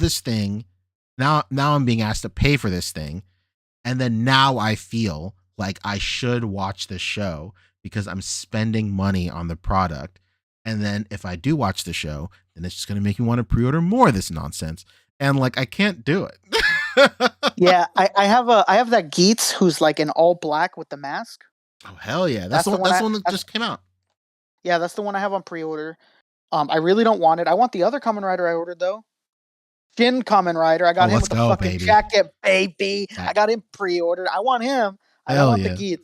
I'm being asked to pay for this thing. And then now I feel like I should watch this show because I'm spending money on the product. And then if I do watch the show, then it's just going to make me want to pre-order more of this nonsense. And like, I can't do it. Yeah, I have that Geats who's like in all black with the mask. Oh hell yeah! That's the one that just came out. Yeah, that's the one I have on pre-order. I really don't want it. I want the other Kamen Rider I ordered though. Shin Kamen Rider. I got him with the fucking jacket, baby. I got him pre-ordered. I want him. I don't want the Geats.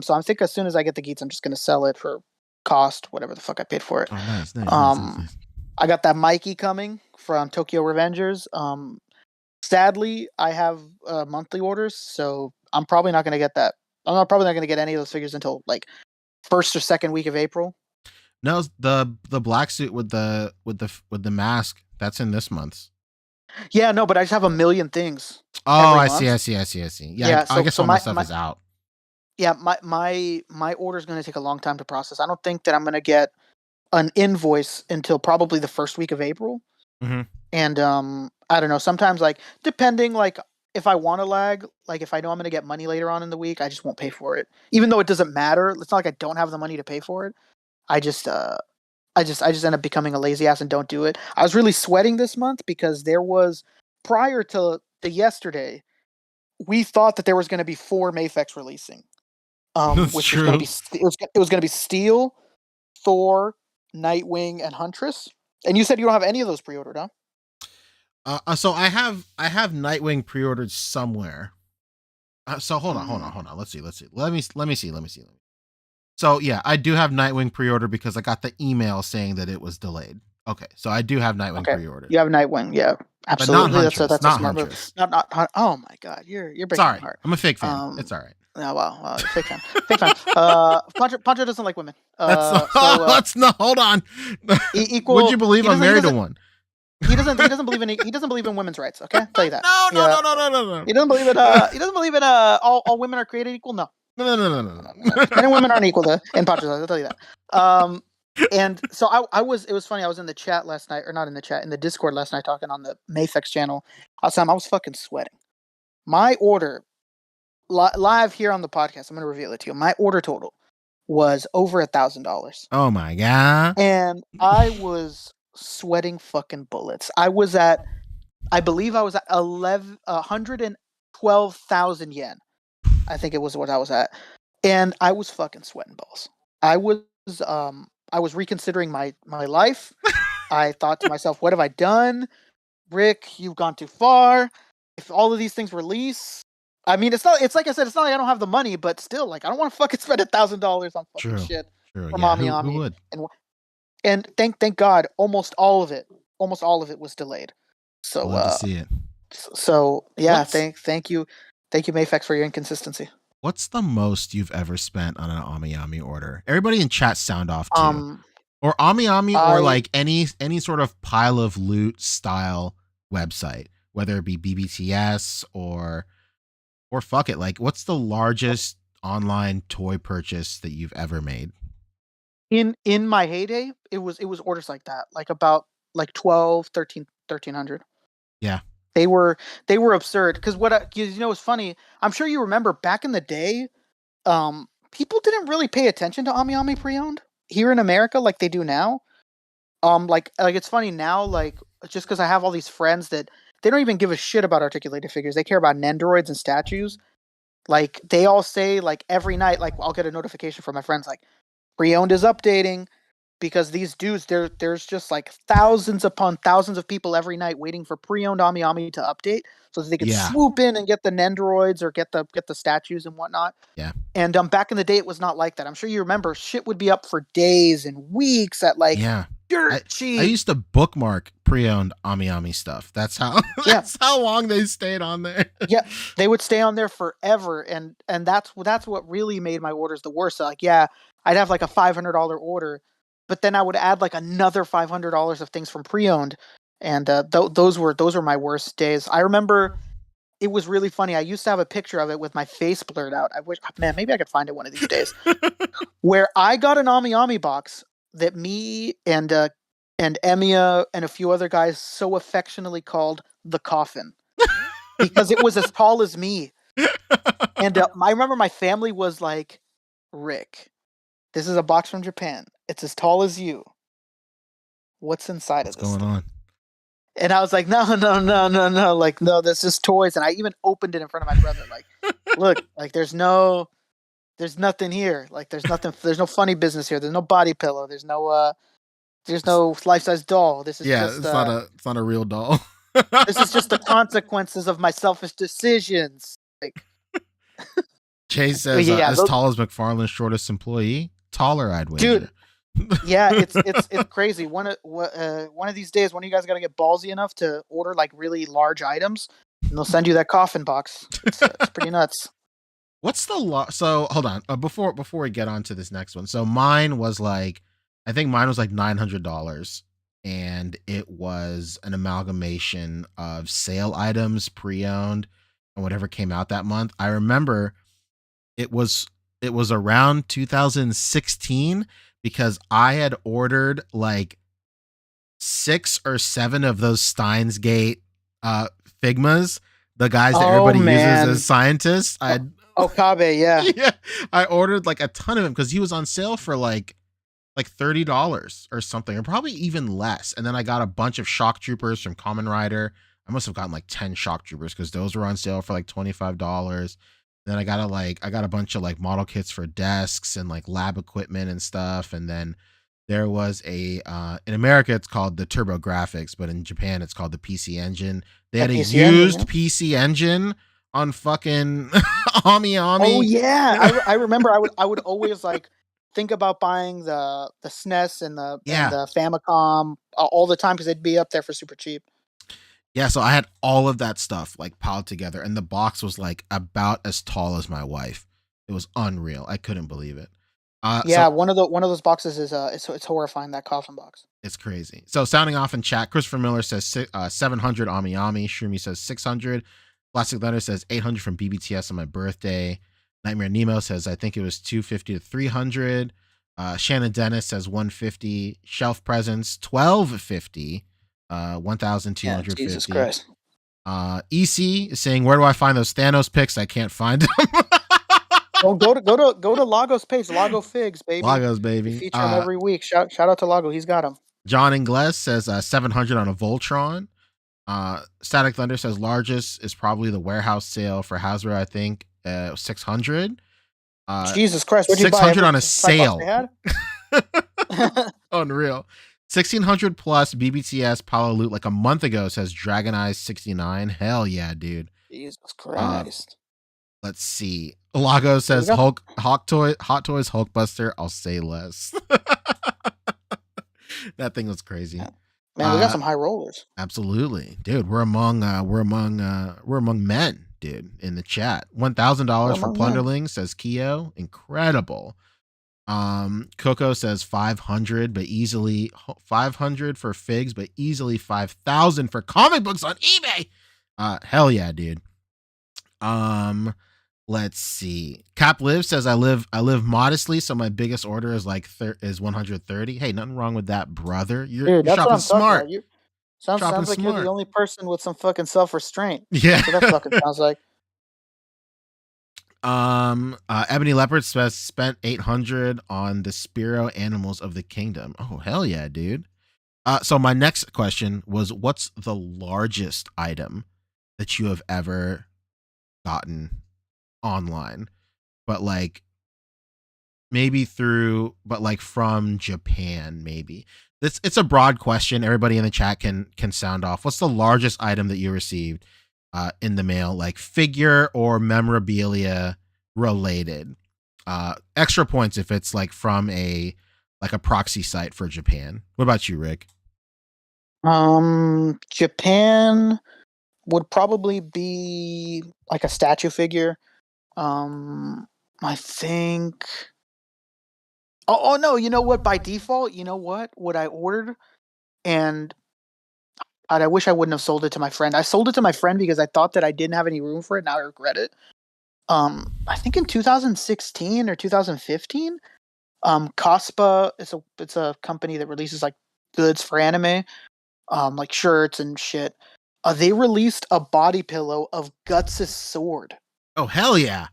So I think as soon as I get the Geats, I'm just gonna sell it for cost, whatever the fuck I paid for it. Oh, nice. I got that Mikey coming from Tokyo Revengers. Sadly, I have monthly orders, so I'm probably not going to get that. Probably not going to get any of those figures until like first or second week of April. No, the black suit with the mask that's in this month's. Yeah, no, but I just have a million things. Oh, I see. Yeah, I guess all my stuff is out. Yeah, my order is going to take a long time to process. I don't think that I'm going to get an invoice until probably the first week of April. Mm-hmm. And I don't know. Sometimes, like depending, like if I want to lag, like if I know I'm going to get money later on in the week, I just won't pay for it. Even though it doesn't matter. It's not like I don't have the money to pay for it. I just end up becoming a lazy ass and don't do it. I was really sweating this month because there was prior to the yesterday, we thought that there was going to be 4 Mafex releasing. Which was going to be it was going to be Steel, Thor, Nightwing, and Huntress. And you said you don't have any of those pre-ordered, huh? So I have Nightwing pre-ordered somewhere. So hold on. Let's see. Let me see. So yeah, I do have Nightwing pre-ordered because I got the email saying that it was delayed. Okay, so I do have Nightwing pre-ordered. You have Nightwing, yeah, absolutely. But not Huntress, that's not a smart Huntress. move. Not. Oh my god, you're breaking my heart. I'm a fake fan. It's all right. Oh, wow, fake fan. Pancho doesn't like women. Let's not. Hold on. Would you believe I'm married to one? He doesn't believe in women's rights. Okay, I'll tell you that. No. He doesn't believe in. He doesn't believe in. All women are created equal. No. No. Men and women aren't equal in Pancho's eyes. I'll tell you that. And so it was funny. I was in the chat last night, or not in the chat, in the Discord last night, talking on the Mafex channel. I was fucking sweating. My order. Live here on the podcast, I'm going to reveal it to you. My order total was over $1,000. Oh my god! And I was sweating fucking bullets. I believe I was at 112,000 yen. I think it was what I was at, and I was fucking sweating balls. I was reconsidering my life. I thought to myself, what have I done? Rick, you've gone too far. If all of these things release. I mean, it's like I said, it's not like I don't have the money, but still, like, I don't want to fucking spend $1,000 on fucking shit from Ami. Who would? And thank God, almost all of it was delayed. So, love to see it. So yeah, thank you, Mafex, for your inconsistency. What's the most you've ever spent on an Ami order? Everybody in chat sound off too. Or Ami or like any sort of pile of loot style website, whether it be BBTS or fuck it, like what's the largest online toy purchase that you've ever made? In my heyday, it was orders like that, like about like 12, 1300. Yeah. They were absurd because it's funny. I'm sure you remember back in the day, people didn't really pay attention to Ami Ami pre-owned here in America like they do now. Like it's funny now, like just because I have all these friends that they don't even give a shit about articulated figures. They care about Nendoroids and statues. Like they all say, like every night, like I'll get a notification from my friends, like pre-owned is updating because these dudes, there's just like thousands upon thousands of people every night waiting for pre-owned Ami Ami to update so that they could swoop in and get the Nendoroids or get the statues and whatnot. Yeah. And back in the day, it was not like that. I'm sure you remember shit would be up for days and weeks at like dirt cheap. I used to bookmark pre-owned Ami Ami stuff. That's how how long they stayed on there. Yeah, they would stay on there forever, and that's what really made my orders the worst. So like, I'd have like a $500 order, but then I would add like another $500 of things from pre-owned, and those were my worst days. I remember it was really funny. I used to have a picture of it with my face blurred out. I wish, man, maybe I could find it one of these days, where I got an Ami Ami box that me and Emiya and a few other guys so affectionately called the coffin because it was as tall as me. And I remember my family was like, Rick, this is a box from Japan. It's as tall as you. What's inside of this? What's going on? And I was like, no. Like, no, this is toys. And I even opened it in front of my brother. Like, look, like there's nothing here. Like there's no funny business here. There's no body pillow. There's no life-size doll. This is it's not a real doll. This is just the consequences of my selfish decisions. Like Chase says, as tall as McFarlane's shortest employee, taller, I'd wager. Dude, yeah, it's crazy. One of these days, one of you guys got to get ballsy enough to order like really large items, and they'll send you that coffin box. It's pretty nuts. What's the So hold on, before we get on to this next one. So mine was like, I think mine was like $900, and it was an amalgamation of sale items, pre-owned, and whatever came out that month. I remember it was around 2016 because I had ordered like 6 or 7 of those Steins Gate Figmas, the guys that everybody uses as scientists. A.C.B.A, yeah. I ordered like a ton of them because he was on sale for like $30 or something, or probably even less. And then I got a bunch of shock troopers from Kamen Rider. I must have gotten like 10 shock troopers because those were on sale for like $25. Then I got a bunch of like model kits for desks and like lab equipment and stuff. And then there was in America it's called the Turbo Graphics, but in Japan it's called the PC Engine. They had a used PC Engine on fucking Ami Ami. Oh yeah, I remember. I would always like think about buying the SNES and the Famicom all the time because they'd be up there for super cheap. Yeah, so I had all of that stuff like piled together, and the box was like about as tall as my wife. It was unreal. I couldn't believe it. One of those boxes is it's horrifying, that coffin box. It's crazy. So sounding off in chat, Christopher Miller says 700 Ami Ami. Shroomy says 600. Plastic Letter says 800 from BBTS on my birthday. Nightmare Nemo says I think it was 250 to 300. Shannon Dennis says 150. Shelf Presents 1250. 1,250. Jesus Christ. EC is saying, where do I find those Thanos pics? I can't find them. Well, go to Lago's page, Lago Figs, baby. Lagos, baby. We feature him every week. Shout out to Lago, he's got him. John Ingles says 700 on a Voltron. Static Thunder says largest is probably the warehouse sale for Hasbro. I think 600. Jesus Christ, what'd you buy? 600 on a sale. Unreal. 1,600 plus BBTS Palo Loot like a month ago, says Dragon Eyes 69. Hell yeah, dude. Jesus Christ. Let's see. Lago says Hot Toys Hulkbuster. I'll say less. That thing was crazy. Man, we got some high rollers. Absolutely, dude. We're among men, dude. In the chat, $1,000 for Plunderling, says Keo. Incredible. Coco says 500, but easily 500 for figs, but easily 5,000 for comic books on eBay. Hell yeah, dude. Let's see. Cap Live says I live modestly, so my biggest order is like is 130. Hey, nothing wrong with that, brother. You're Dude, that's what shopping I'm talking smart. about. You sounds Shopping sounds like you're the smart. only person with some fucking self restraint. Yeah. That's what that fucking sounds like. Ebony Leopard says spent 800 on the Spiro Animals of the Kingdom. Oh, hell yeah, dude. So my next question was, what's the largest item that you have ever gotten online? But like maybe but like from Japan, maybe. It's a broad question. Everybody in the chat can sound off. What's the largest item that you received in the mail, like figure or memorabilia related? Extra points if it's like from a proxy site for Japan. What about you, Rick? Japan would probably be like a statue figure. I think. Oh no! You know what? By default, you know what I ordered, and I wish I wouldn't have sold it to my friend. I sold it to my friend because I thought that I didn't have any room for it. Now I regret it. I think in 2016 or 2015, Cospa it's a company that releases like goods for anime, like shirts and shit. They released a body pillow of Guts' sword, Oh, hell yeah.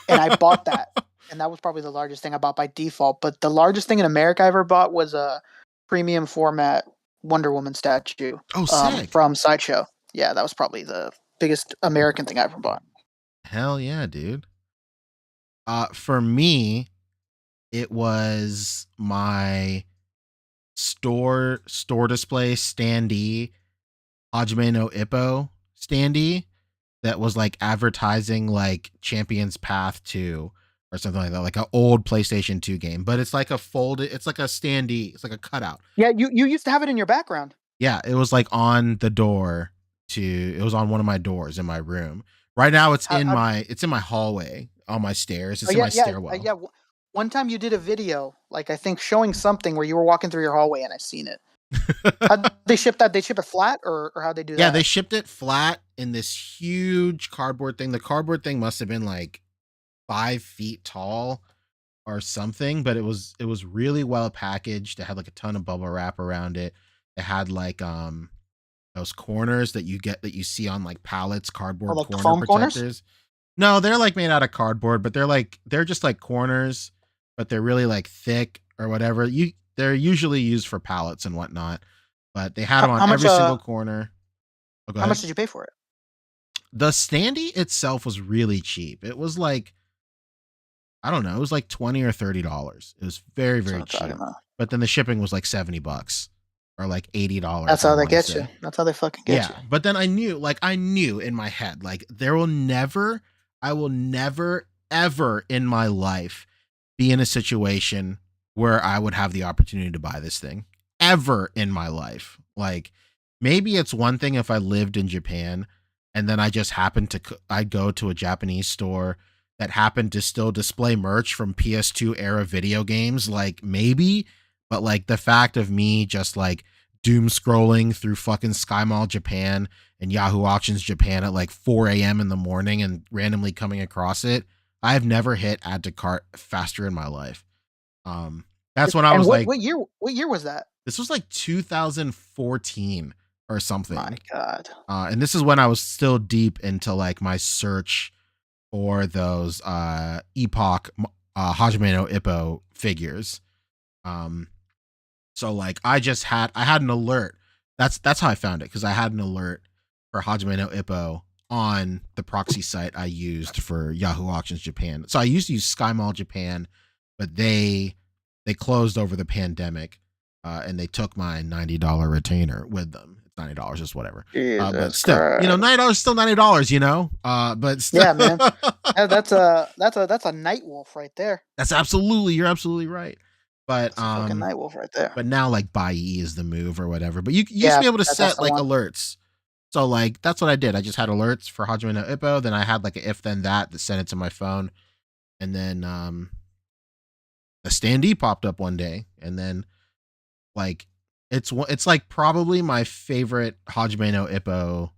and I bought that. And that was probably the largest thing I bought by default. But the largest thing in America I ever bought was a premium format Wonder Woman statue Oh, sick. from Sideshow. Yeah, that was probably the biggest American thing I ever bought. Hell yeah, dude. For me, it was my store display standee, Hajime no Ippo standee, that was like advertising like Champion's Path 2 or something like that, like an old PlayStation 2 game. But it's like it's like a standee, it's like a cutout. Yeah, you used to have it in your background. Yeah, it was like on the door it was on one of my doors in my room. Right now it's in my hallway on my stairs. It's in my stairwell. Yeah. One time you did a video, like I think showing something where you were walking through your hallway and I seen it. How'd they ship that? They ship it flat or how'd they do that? Yeah, they shipped it flat in this huge cardboard thing. The cardboard thing must have been like 5 feet tall or something, but it was really well packaged. It had like a ton of bubble wrap around it. It had like those corners that you see on like pallets, cardboard like corner protectors. Corners? No, they're like made out of cardboard, but they're just like corners, but they're really like thick or whatever. They're usually used for pallets and whatnot, but they had them on every single corner. Oh, how much did you pay for it? The standee itself was really cheap. It was like, I don't know, it was like $20 or $30. It was very, very cheap. But then the shipping was like $70 or like $80. That's how they get you. That's how they fucking get you. But then I knew in my head, like I will never, ever in my life be in a situation where I would have the opportunity to buy this thing ever in my life. Like maybe it's one thing if I lived in Japan and then I just happened to, I'd go to a Japanese store that happened to still display merch from PS2 era video games. Like maybe, but like the fact of me just like doom scrolling through fucking Sky Mall Japan and Yahoo Auctions Japan at like 4 a.m. in the morning and randomly coming across it, I've never hit add to cart faster in my life. That's when I was like, what year was that? This was like 2014 or something. My God. And this is when I was still deep into like my search for those Epoch Hajime no Ippo figures. So like I had an alert. That's how I found it, because I had an alert for Hajime no Ippo on the proxy site I used for Yahoo Auctions Japan. So I used to use Sky Mall Japan, but they closed over the pandemic, and they took my $90 retainer with them. It's $90, just whatever. But still, $90 is still $90, but still. Yeah, man, that's a night wolf right there. You're absolutely right. But that's a fucking night wolf right there. But now like Bai is the move or whatever. But you used to be able to set like alerts. So like that's what I did. I just had alerts for Hajime no Ippo. Then I had like a if then that sent it to my phone, and then a standee popped up one day, and then like it's like probably my favorite Hajime no Ippo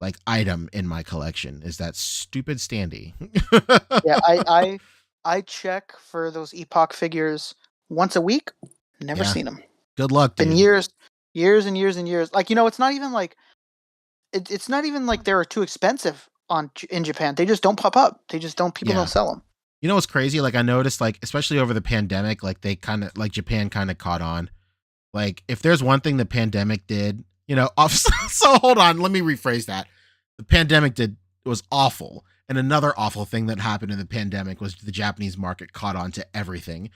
like item in my collection is that stupid standee. Yeah, I check for those Epoch figures once a week. Never Yeah. seen them. Good luck, dude. Been years and years and years. Like, it's not even like it's not even like they're too expensive in Japan. They just don't pop up. They just don't. People don't sell them. You know what's crazy? Like, I noticed, like, especially over the pandemic, like they kind of like Japan kind of caught on. Like, if there's one thing the pandemic did, so hold on, let me rephrase that. The pandemic was awful. And another awful thing that happened in the pandemic was the Japanese market caught on to everything.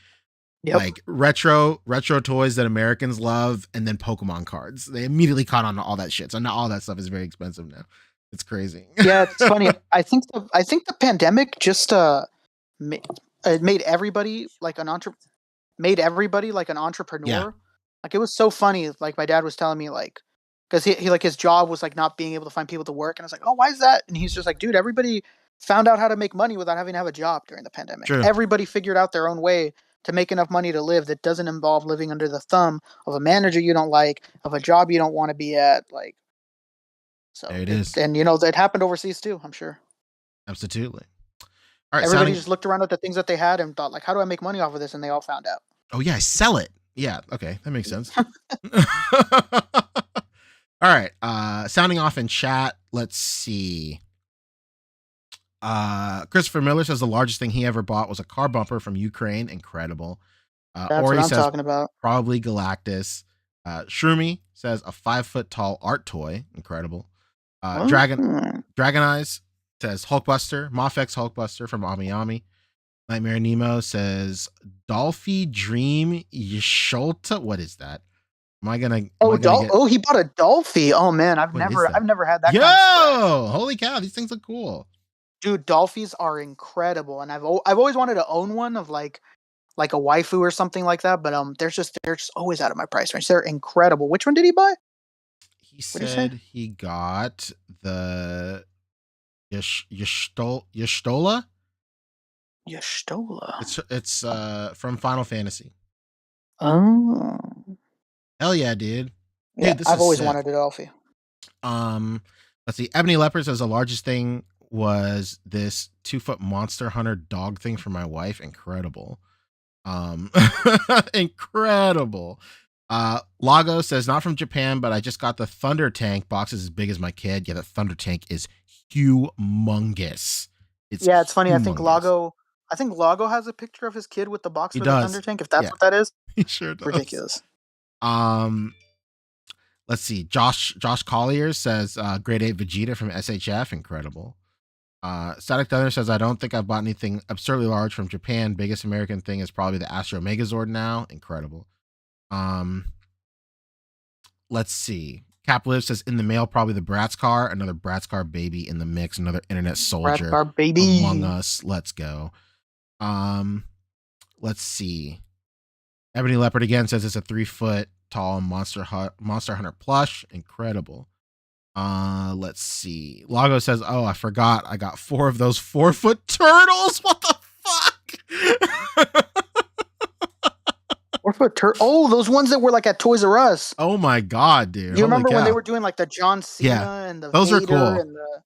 Yep. Like retro toys that Americans love, and then Pokemon cards. They immediately caught on to all that shit. So now all that stuff is very expensive now. It's crazy. Yeah, it's funny. I think the pandemic just made everybody like an entrepreneur. Yeah. Like, it was so funny. Like, my dad was telling me, like, because he like his job was like not being able to find people to work, and I was like, oh, why is that? And he's just like, dude, everybody found out how to make money without having to have a job during the pandemic. True. Everybody figured out their own way to make enough money to live that doesn't involve living under the thumb of a manager you don't like, of a job you don't want to be at. Like, so there it is. And it happened overseas too, I'm sure. Absolutely. All right, everybody just looked around at the things that they had and thought, like, how do I make money off of this? And they all found out. Oh yeah, I sell it. Yeah, okay, that makes sense. All right, sounding off in chat. Let's see. Christopher Miller says the largest thing he ever bought was a car bumper from Ukraine. Incredible. That's Ori what I'm talking about. Probably Galactus. Shroomy says a 5-foot tall art toy. Incredible. Dragon Eyes says Hulkbuster. Mofex Hulkbuster from Ami. Nightmare Nemo says Dolphy Dream Yasholta. What is that? He bought a Dolphy. Oh man, I've never had that. Yo, kind of holy cow, these things are cool. Dude, Dolphys are incredible, and I've always wanted to own one of like a waifu or something like that, but they're just always out of my price range. They're incredible. Which one did he buy? He said he got the Yashtola. Yashtola. It's from Final Fantasy. Oh. Hell yeah, dude. Yeah, dude, I've always wanted a Dolphy. Let's see. Ebony Leopard says the largest thing was this 2-foot Monster Hunter dog thing for my wife. Incredible. Incredible. Lago says not from Japan, but I just got the Thunder Tank boxes as big as my kid. Yeah, the Thunder Tank is humongous. It's funny. Humongous. I think Lago has a picture of his kid with the box for the Thunder Tank. If that's what that is, he sure does. Ridiculous. Let's see. Josh Collier says grade 8 Vegeta from SHF. Incredible. Static Thunder says I don't think I've bought anything absurdly large from Japan. Biggest American thing is probably the Astro Megazord now. Incredible. Let's see. Capliv says in the mail probably the Bratz car. Another Bratz car baby in the mix. Another internet soldier Bratz car baby among us. Let's go. Let's see. Ebony Leopard again says it's a 3-foot tall Monster Hunter plush. Incredible. Let's see. Lago says, oh, I forgot. I got 4 of those 4-foot turtles. What the fuck? 4-foot turtle. Oh, those ones that were like at Toys R Us. Oh my god, dude! You remember when they were doing like the John Cena and the those Vader are cool. And the,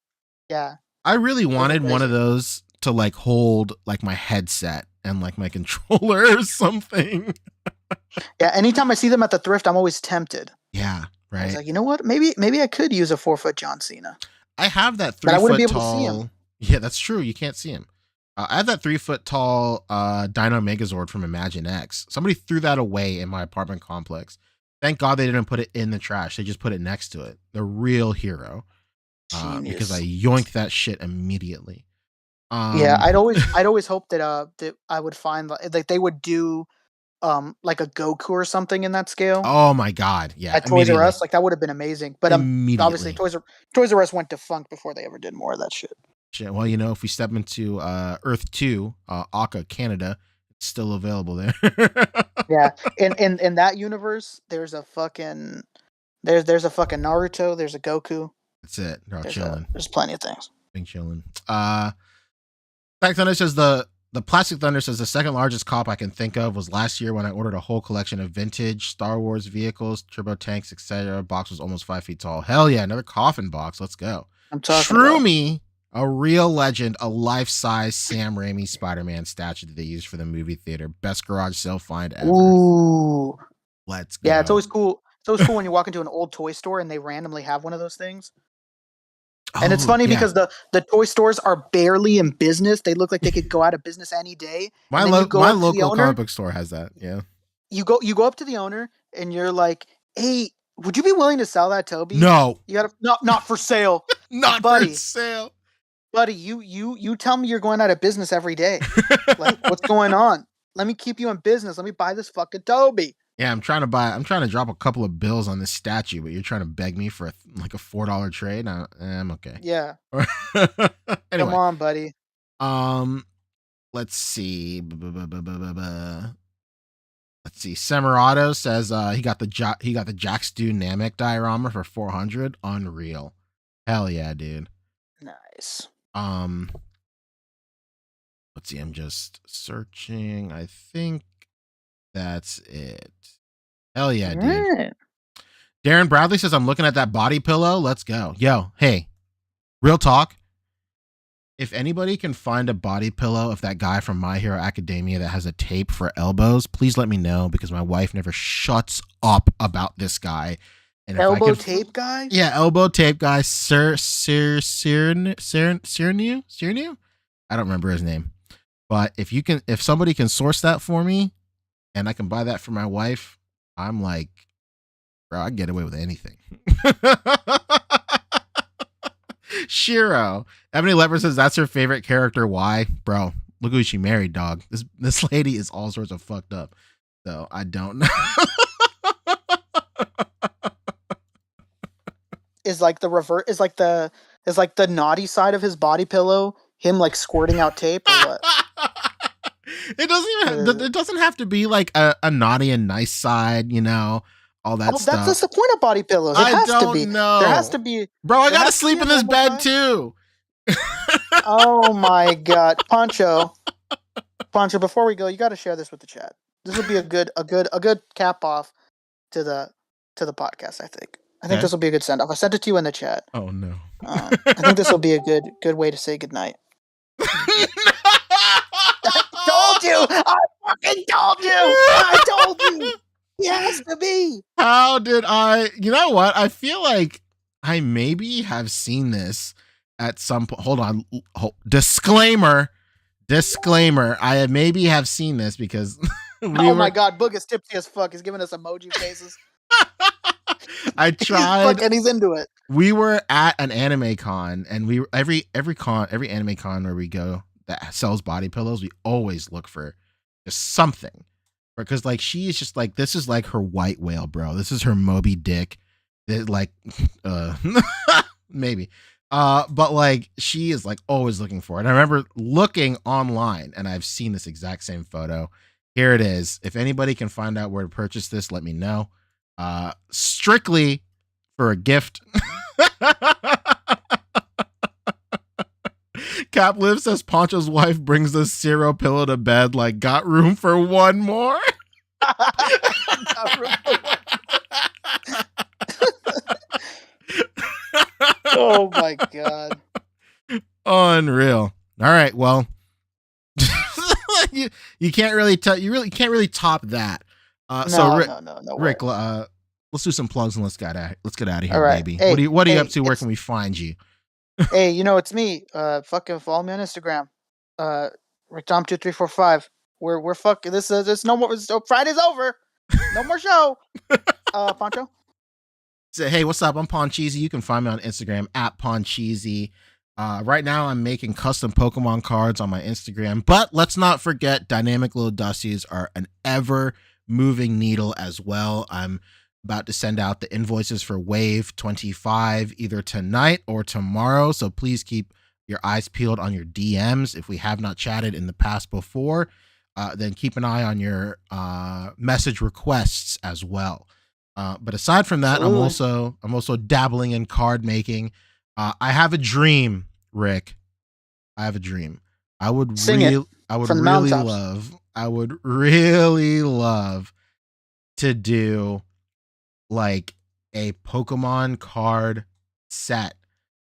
yeah, I really wanted one of those to like hold like my headset and like my controller or something. Yeah, anytime I see them at the thrift, I'm always tempted. Yeah, right. I was like, you know what? Maybe I could use a 4-foot John Cena. I have that 3-foot tall. But I wouldn't be able to see him. Yeah, that's true. You can't see him. I have that 3-foot tall Dino Megazord from Imagine X. Somebody threw that away in my apartment complex. Thank God they didn't put it in the trash. They just put it next to it. The real hero. Because I yoinked that shit immediately. Yeah, I'd always hope that I would find like they would do like a Goku or something in that scale. Oh my god, yeah. At Toys R Us, like that would have been amazing. But obviously Toys R Us went defunct before they ever did more of that shit. Well, if we step into Earth 2, Aka Canada, it's still available there. Yeah, in that universe, there's a fucking Naruto, there's a Goku. That's it. They're all chilling. There's plenty of things. Being chilling. Black Thunder says the Plastic Thunder says the second largest cop I can think of was last year when I ordered a whole collection of vintage Star Wars vehicles, turbo tanks, etc. Box was almost 5 feet tall. Hell yeah, another coffin box. Let's go. I'm talking True about. Me, a real legend, a life-size Sam Raimi Spider-Man statue that they used for the movie theater. Best garage sale find ever. Ooh. Let's go. Yeah, it's always cool. It's always cool when you walk into an old toy store and they randomly have one of those things. And it's funny because the toy stores are barely in business. They look like they could go out of business any day. My And then you go up to the local owner. comic book store has that. Yeah. You go up to the owner and you're like, "Hey, would you be willing to sell that, Toby?" No, You gotta not for sale, not buddy. for sale. Buddy, you tell me you're going out of business every day. Like, what's going on? Let me keep you in business. Let me buy this fucking Toby. Yeah, I'm trying to drop a couple of bills on this statue, but you're trying to beg me for like a $4 trade. I'm okay. Yeah. Anyway, Come on, buddy. let's see. Let's see. Semirato says he got the Jax Namek diorama for 400. Unreal. Hell yeah, dude. Nice. Let's see. I'm just searching. I think that's it. Hell yeah, dude. Right. Darren Bradley says I'm looking at that body pillow. Let's go. Yo, hey, real talk. If anybody can find a body pillow of that guy from My Hero Academia that has a tape for elbows, please let me know because my wife never shuts up about this guy. And elbow tape guy? Yeah, elbow tape guy. Cyrnew? I don't remember his name. But if somebody can source that for me and I can buy that for my wife, I'm like, bro, I can get away with anything. Shiro. Ebony Leopard says that's her favorite character. Why? Bro, look who she married, dog. This lady is all sorts of fucked up. So I don't know. Is like the naughty side of his body pillow him like squirting out tape or what? It doesn't have to be like a naughty and nice side, you know. All that stuff. That's the point of body pillows. It has to be. Know. There has to be. Bro, I gotta sleep in this bed too. Oh my god, Pancho, before we go, you got to share this with the chat. This would be a good cap off to the podcast. I think this will be a good send off. I sent it to you in the chat. Oh no. I think this will be a good way to say goodnight. I told you. I fucking told you. I told you. It has to be. How did I? You know what? I feel like I maybe have seen this at some point. Hold on. Disclaimer. I maybe have seen this because. My god, Boog is tipsy as fuck. He's giving us emoji faces. I tried, and he's into it. We were at an anime con, and we every anime con where we go that sells body pillows, we always look for just something. Because like she is just like, this is like her white whale, bro. This is her Moby Dick. Like maybe. But like she is like always looking for it. And I remember looking online and I've seen this exact same photo. Here it is. If anybody can find out where to purchase this, let me know. Strictly for a gift. Cap Liv says Poncho's wife brings the Zero pillow to bed like got room for one more. Oh my god. Unreal. All right, well. you can't really can't really top that. So Rick, let's do some plugs and let's get out of here, right. Baby. Hey, what are you up to? Where can we find you? Hey, it's me. Fucking follow me on Instagram. RickTom2345. We're fucking this no more. Friday's over. No more show. Poncho. So, hey, what's up? I'm Poncheesy. You can find me on Instagram at Poncheesy. Right now, I'm making custom Pokemon cards on my Instagram, but let's not forget Dynamic Little Dusties are an ever-moving needle as well. I'm about to send out the invoices for Wave 25 either tonight or tomorrow, so please keep your eyes peeled on your DMs. If we have not chatted in the past before, then keep an eye on your message requests as well. But aside from that, I'm also dabbling in card making. I have a dream, Rick. I have a dream. I would really love to do like a Pokemon card set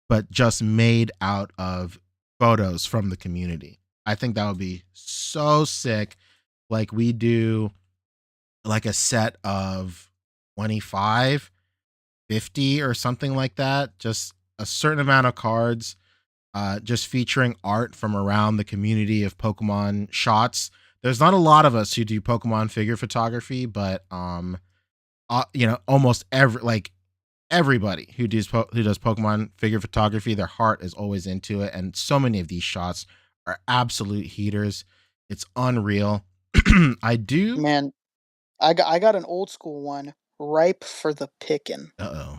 but just made out of photos from the community. I think that would be so sick. Like we do like a set of 25, 50 or something like that. Just a certain amount of cards, just featuring art from around the community of Pokemon shots. There's not a lot of us who do Pokemon figure photography, but almost everybody who does Pokemon figure photography, their heart is always into it, and so many of these shots are absolute heaters. It's unreal. I do. Man, I got an old school one ripe for the picking. Uh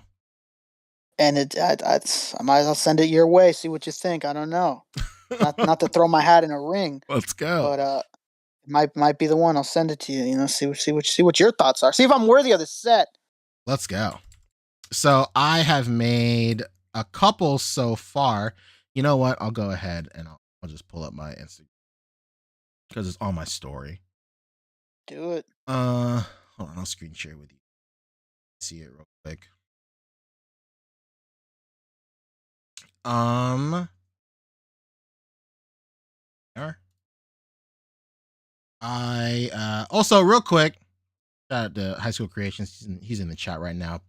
And I might as well send it your way. See what you think. I don't know. oh. Not to throw my hat in a ring, Let's go. but it might be the one. I'll send it to you. You know, see what your thoughts are. See if I'm worthy of the set. Let's go. So I have made a couple so far. You know what? I'll go ahead and I'll just pull up my Instagram because it's on my story. Do it. Hold on, I'll screen share with you. See it real quick. There. I also real quick, shout out to High School Creations. He's in the chat right now.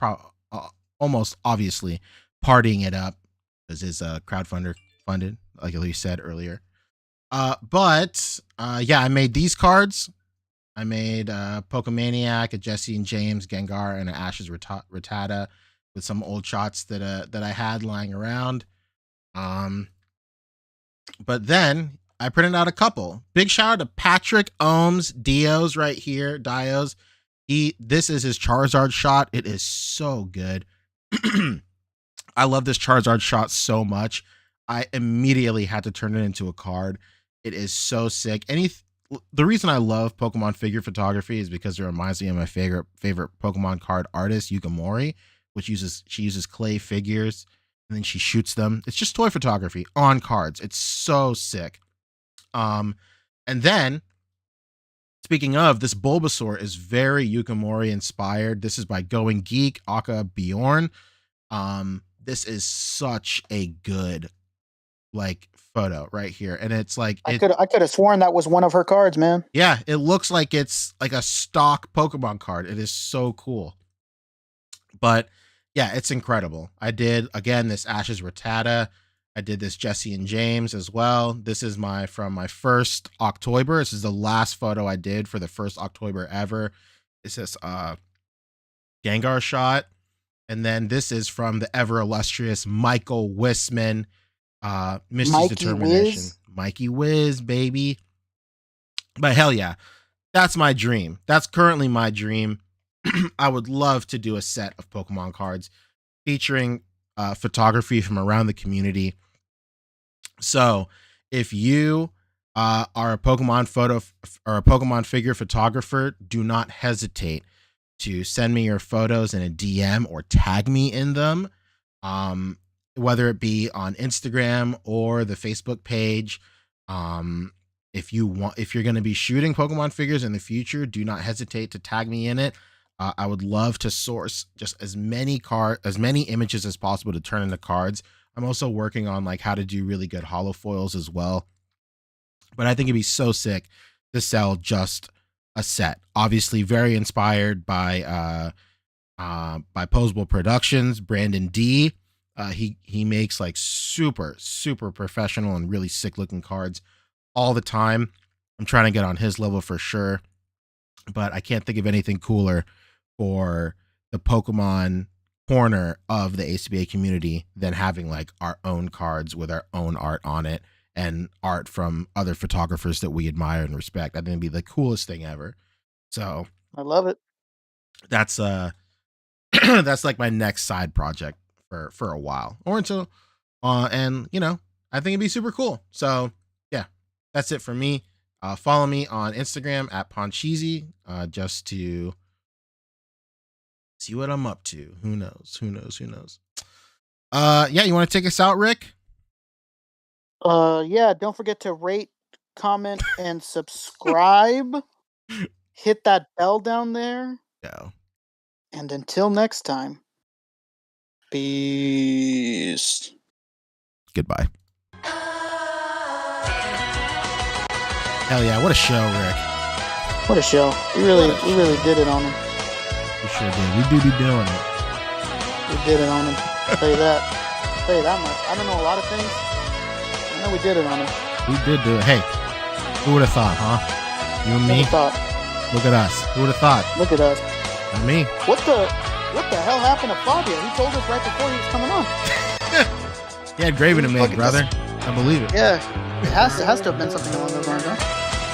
Almost obviously partying it up because his crowdfunder funded, like you said earlier. But yeah, I made these cards. I made Pokemaniac, a Jesse and James, Gengar, and an Ash's Rattata with some old shots that I had lying around. But then I printed out a couple. Big shout out to Patrick Ohms Dios right here. Dios. This is his Charizard shot. It is so good. I love this Charizard shot so much. I immediately had to turn it into a card. It is so sick. The reason I love Pokemon figure photography is because it reminds me of my favorite Pokemon card artist, Yukamori, she uses clay figures and then she shoots them. It's just toy photography on cards. It's so sick. And then speaking of, this Bulbasaur is very Yukamori inspired. This is by Going Geek, Aka Bjorn. This is such a good photo right here, and it's like I could have sworn that was one of her cards, man. Yeah, it looks like it's like a stock Pokemon card. It is so cool. But yeah, it's incredible. I did again this Ash's Rattata. I did this Jesse and James as well. This is from my first October. This is the last photo I did for the first October ever. It's this Gengar shot. And then this is from the ever illustrious Michael Wisman, Misty's Determination. Mikey Wiz, baby. But hell yeah, that's my dream. That's currently my dream. I would love to do a set of Pokemon cards featuring photography from around the community. So if you are a Pokemon photo or a Pokemon figure photographer, do not hesitate to send me your photos in a DM or tag me in them, whether it be on Instagram or the Facebook page. If you're going to be shooting Pokemon figures in the future, do not hesitate to tag me in it. I would love to source just as many images as possible to turn into cards. I'm also working on how to do really good holo foils as well. But I think it'd be so sick to sell just a set. Obviously, very inspired by Posable Productions, Brandon D. He makes super professional and really sick looking cards all the time. I'm trying to get on his level for sure, but I can't think of anything cooler for the Pokemon corner of the A.C.B.A community than having our own cards with our own art on it and art from other photographers that we admire and respect. I think it'd be the coolest thing ever. So I love it. That's that's my next side project for a while or until and I think it'd be super cool. So yeah, that's it for me. Follow me on Instagram at Poncheesy, just to see what I'm up to. Who knows? Yeah, you want to take us out, Rick? Yeah, don't forget to rate, comment, and subscribe. Hit that bell down there. Yeah. And until next time, peace. Goodbye. Hell yeah, what a show, Rick. What a show. We really did it on him. We sure did. We do be doing it. We did it on him. I'll tell you that. I'll tell you that much. I don't know a lot of things. I know we did it on him. We did do it. Hey, who would have thought, huh? You and me? Look at us. Who would have thought? Look at us. Not me. What the hell happened to Fabio? He told us right before he was coming on. He had gravy to make, brother. I believe it. Yeah. It has to have been something along those